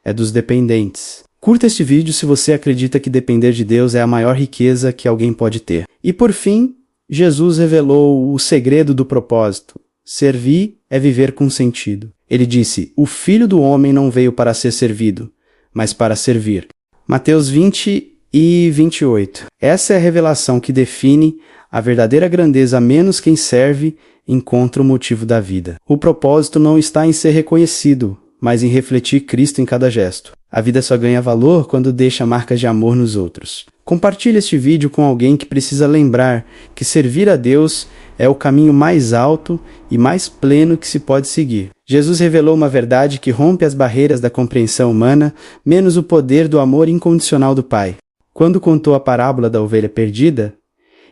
S1: é dos dependentes. Curta este vídeo se você acredita que depender de Deus é a maior riqueza que alguém pode ter. E por fim, Jesus revelou o segredo do propósito. Servir é viver com sentido. Ele disse: "O Filho do Homem não veio para ser servido, mas para servir." Mateus 20:28. Essa é a revelação que define a verdadeira grandeza. Menos quem serve encontra o motivo da vida. O propósito não está em ser reconhecido, mas em refletir Cristo em cada gesto. A vida só ganha valor quando deixa marcas de amor nos outros. Compartilhe este vídeo com alguém que precisa lembrar que servir a Deus é o caminho mais alto e mais pleno que se pode seguir. Jesus revelou uma verdade que rompe as barreiras da compreensão humana, menos o poder do amor incondicional do Pai. Quando contou a parábola da ovelha perdida,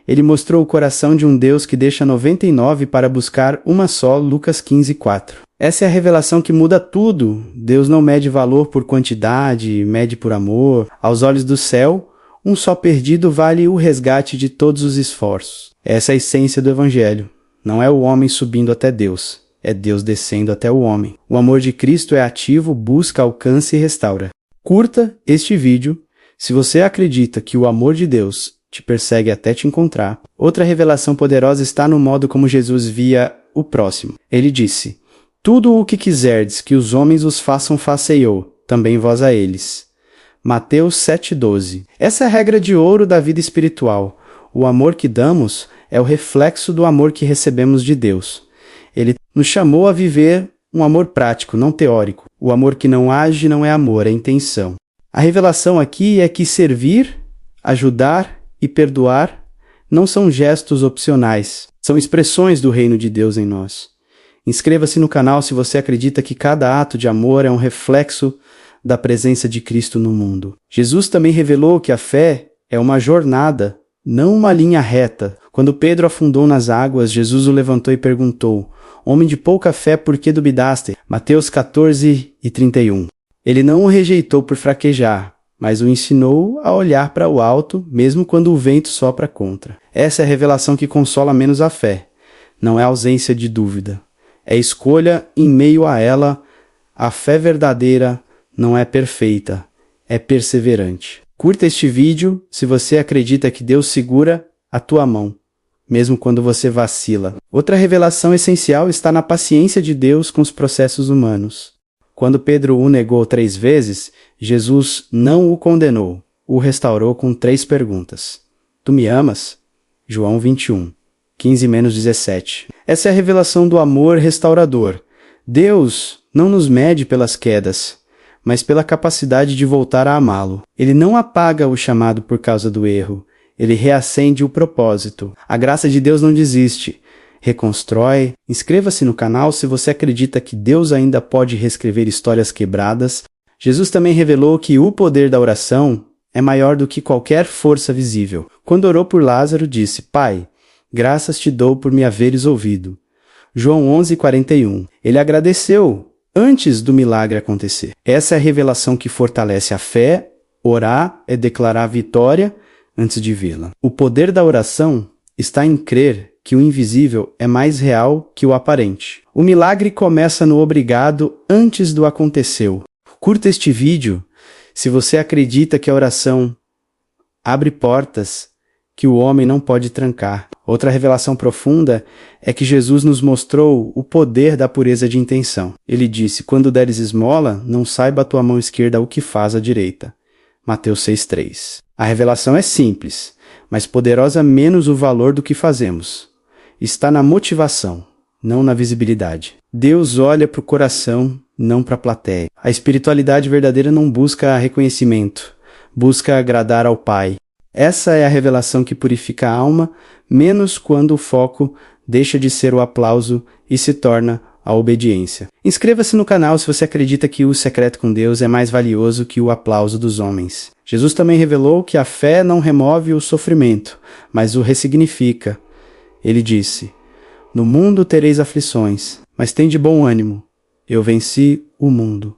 S1: ele mostrou o coração de um Deus que deixa 99 para buscar uma só. Lucas 15:4. Essa é a revelação que muda tudo. Deus não mede valor por quantidade, mede por amor. Aos olhos do céu, um só perdido vale o resgate de todos os esforços. Essa é a essência do Evangelho. Não é o homem subindo até Deus, é Deus descendo até o homem. O amor de Cristo é ativo, busca, alcança e restaura. Curta este vídeo se você acredita que o amor de Deus te persegue até te encontrar. Outra revelação poderosa está no modo como Jesus via o próximo. Ele disse: "Tudo o que quiserdes que os homens os façam, faço eu." também vós a eles. Mateus 7,12. Essa é a regra de ouro da vida espiritual. O amor que damos é o reflexo do amor que recebemos de Deus. Ele nos chamou a viver um amor prático, não teórico. O amor que não age não é amor, é intenção. A revelação aqui é que servir, ajudar e perdoar não são gestos opcionais, são expressões do reino de Deus em nós. Inscreva-se no canal se você acredita que cada ato de amor é um reflexo da presença de Cristo no mundo. Jesus também revelou que a fé é uma jornada, não uma linha reta. Quando Pedro afundou nas águas, Jesus o levantou e perguntou: Homem de pouca fé, por que duvidaste? Mateus 14:31. Ele não o rejeitou por fraquejar, mas o ensinou a olhar para o alto, mesmo quando o vento sopra contra. Essa é a revelação que consola menos a fé. Não é ausência de dúvida. É escolha em meio a ela. A fé verdadeira não é perfeita, é perseverante. Curta este vídeo se você acredita que Deus segura a tua mão, mesmo quando você vacila. Outra revelação essencial está na paciência de Deus com os processos humanos. Quando Pedro o negou 3 vezes, Jesus não o condenou, o restaurou com 3 perguntas. Tu me amas? João 21, 15-17. Essa é a revelação do amor restaurador. Deus não nos mede pelas quedas, mas pela capacidade de voltar a amá-lo. Ele não apaga o chamado por causa do erro. Ele reacende o propósito. A graça de Deus não desiste. Reconstrói. Inscreva-se no canal se você acredita que Deus ainda pode reescrever histórias quebradas. Jesus também revelou que o poder da oração é maior do que qualquer força visível. Quando orou por Lázaro, disse: Pai, graças te dou por me haveres ouvido. João 11:41. Ele agradeceu antes do milagre acontecer. Essa é a revelação que fortalece a fé. Orar é declarar a vitória antes de vê-la. O poder da oração está em crer que o invisível é mais real que o aparente. O milagre começa no obrigado antes do aconteceu. Curta este vídeo se você acredita que a oração abre portas que o homem não pode trancar. Outra revelação profunda é que Jesus nos mostrou o poder da pureza de intenção. Ele disse: quando deres esmola, não saiba a tua mão esquerda o que faz a direita. Mateus 6:3. A revelação é simples, mas poderosa menos o valor do que fazemos. Está na motivação, não na visibilidade. Deus olha para o coração, não para a plateia. A espiritualidade verdadeira não busca reconhecimento, busca agradar ao Pai. Essa é a revelação que purifica a alma, menos quando o foco deixa de ser o aplauso e se torna a obediência. Inscreva-se no canal se você acredita que o secreto com Deus é mais valioso que o aplauso dos homens. Jesus também revelou que a fé não remove o sofrimento, mas o ressignifica. Ele disse: No mundo tereis aflições, mas tende bom ânimo. Eu venci o mundo.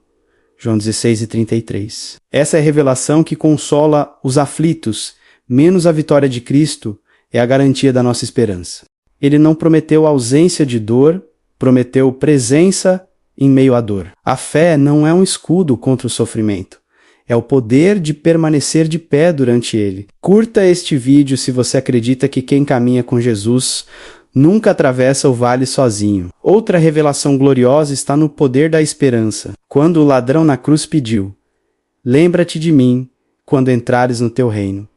S1: João 16:33. Essa é a revelação que consola os aflitos, menos a vitória de Cristo é a garantia da nossa esperança. Ele não prometeu ausência de dor, prometeu presença em meio à dor. A fé não é um escudo contra o sofrimento, é o poder de permanecer de pé durante ele. Curta este vídeo se você acredita que quem caminha com Jesus nunca atravessa o vale sozinho. Outra revelação gloriosa está no poder da esperança. Quando o ladrão na cruz pediu: Lembra-te de mim quando entrares no teu reino.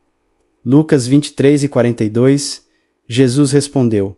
S1: Lucas 23:42, Jesus respondeu: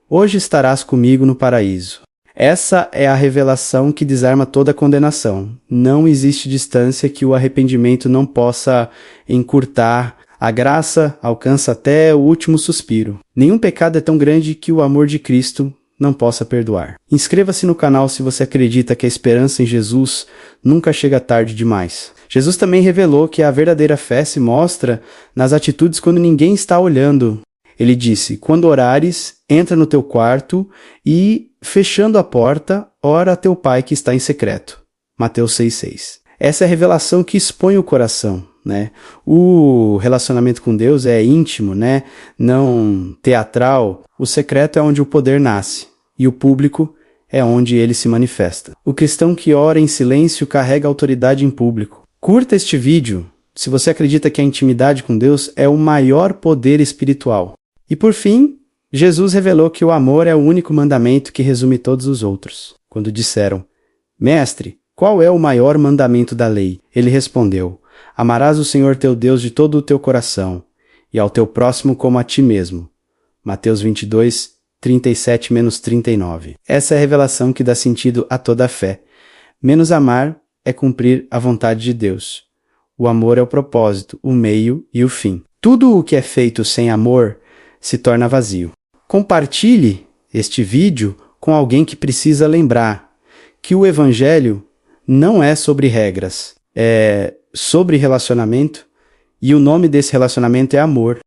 S1: Hoje estarás comigo no paraíso. Essa é a revelação que desarma toda condenação. Não existe distância que o arrependimento não possa encurtar. A graça alcança até o último suspiro. Nenhum pecado é tão grande que o amor de Cristo não possa perdoar. Inscreva-se no canal se você acredita que a esperança em Jesus nunca chega tarde demais. Jesus também revelou que a verdadeira fé se mostra nas atitudes quando ninguém está olhando. Ele disse: quando orares, entra no teu quarto e, fechando a porta, ora a teu pai que está em secreto. Mateus 6:6. Essa é a revelação que expõe o coração, né? O relacionamento com Deus é íntimo, né? Não teatral. O secreto é onde o poder nasce e o público é onde ele se manifesta. O cristão que ora em silêncio carrega autoridade em público. Curta este vídeo se você acredita que a intimidade com Deus é o maior poder espiritual. E por fim, Jesus revelou que o amor é o único mandamento que resume todos os outros. Quando disseram: Mestre, qual é o maior mandamento da lei? Ele respondeu: amarás o Senhor teu Deus de todo o teu coração, e ao teu próximo como a ti mesmo. Mateus 22, 37-39. Essa é a revelação que dá sentido a toda a fé. Menos amar é cumprir a vontade de Deus. O amor é o propósito, o meio e o fim. Tudo o que é feito sem amor se torna vazio. Compartilhe este vídeo com alguém que precisa lembrar que o Evangelho não é sobre regras, é sobre relacionamento, e o nome desse relacionamento é amor.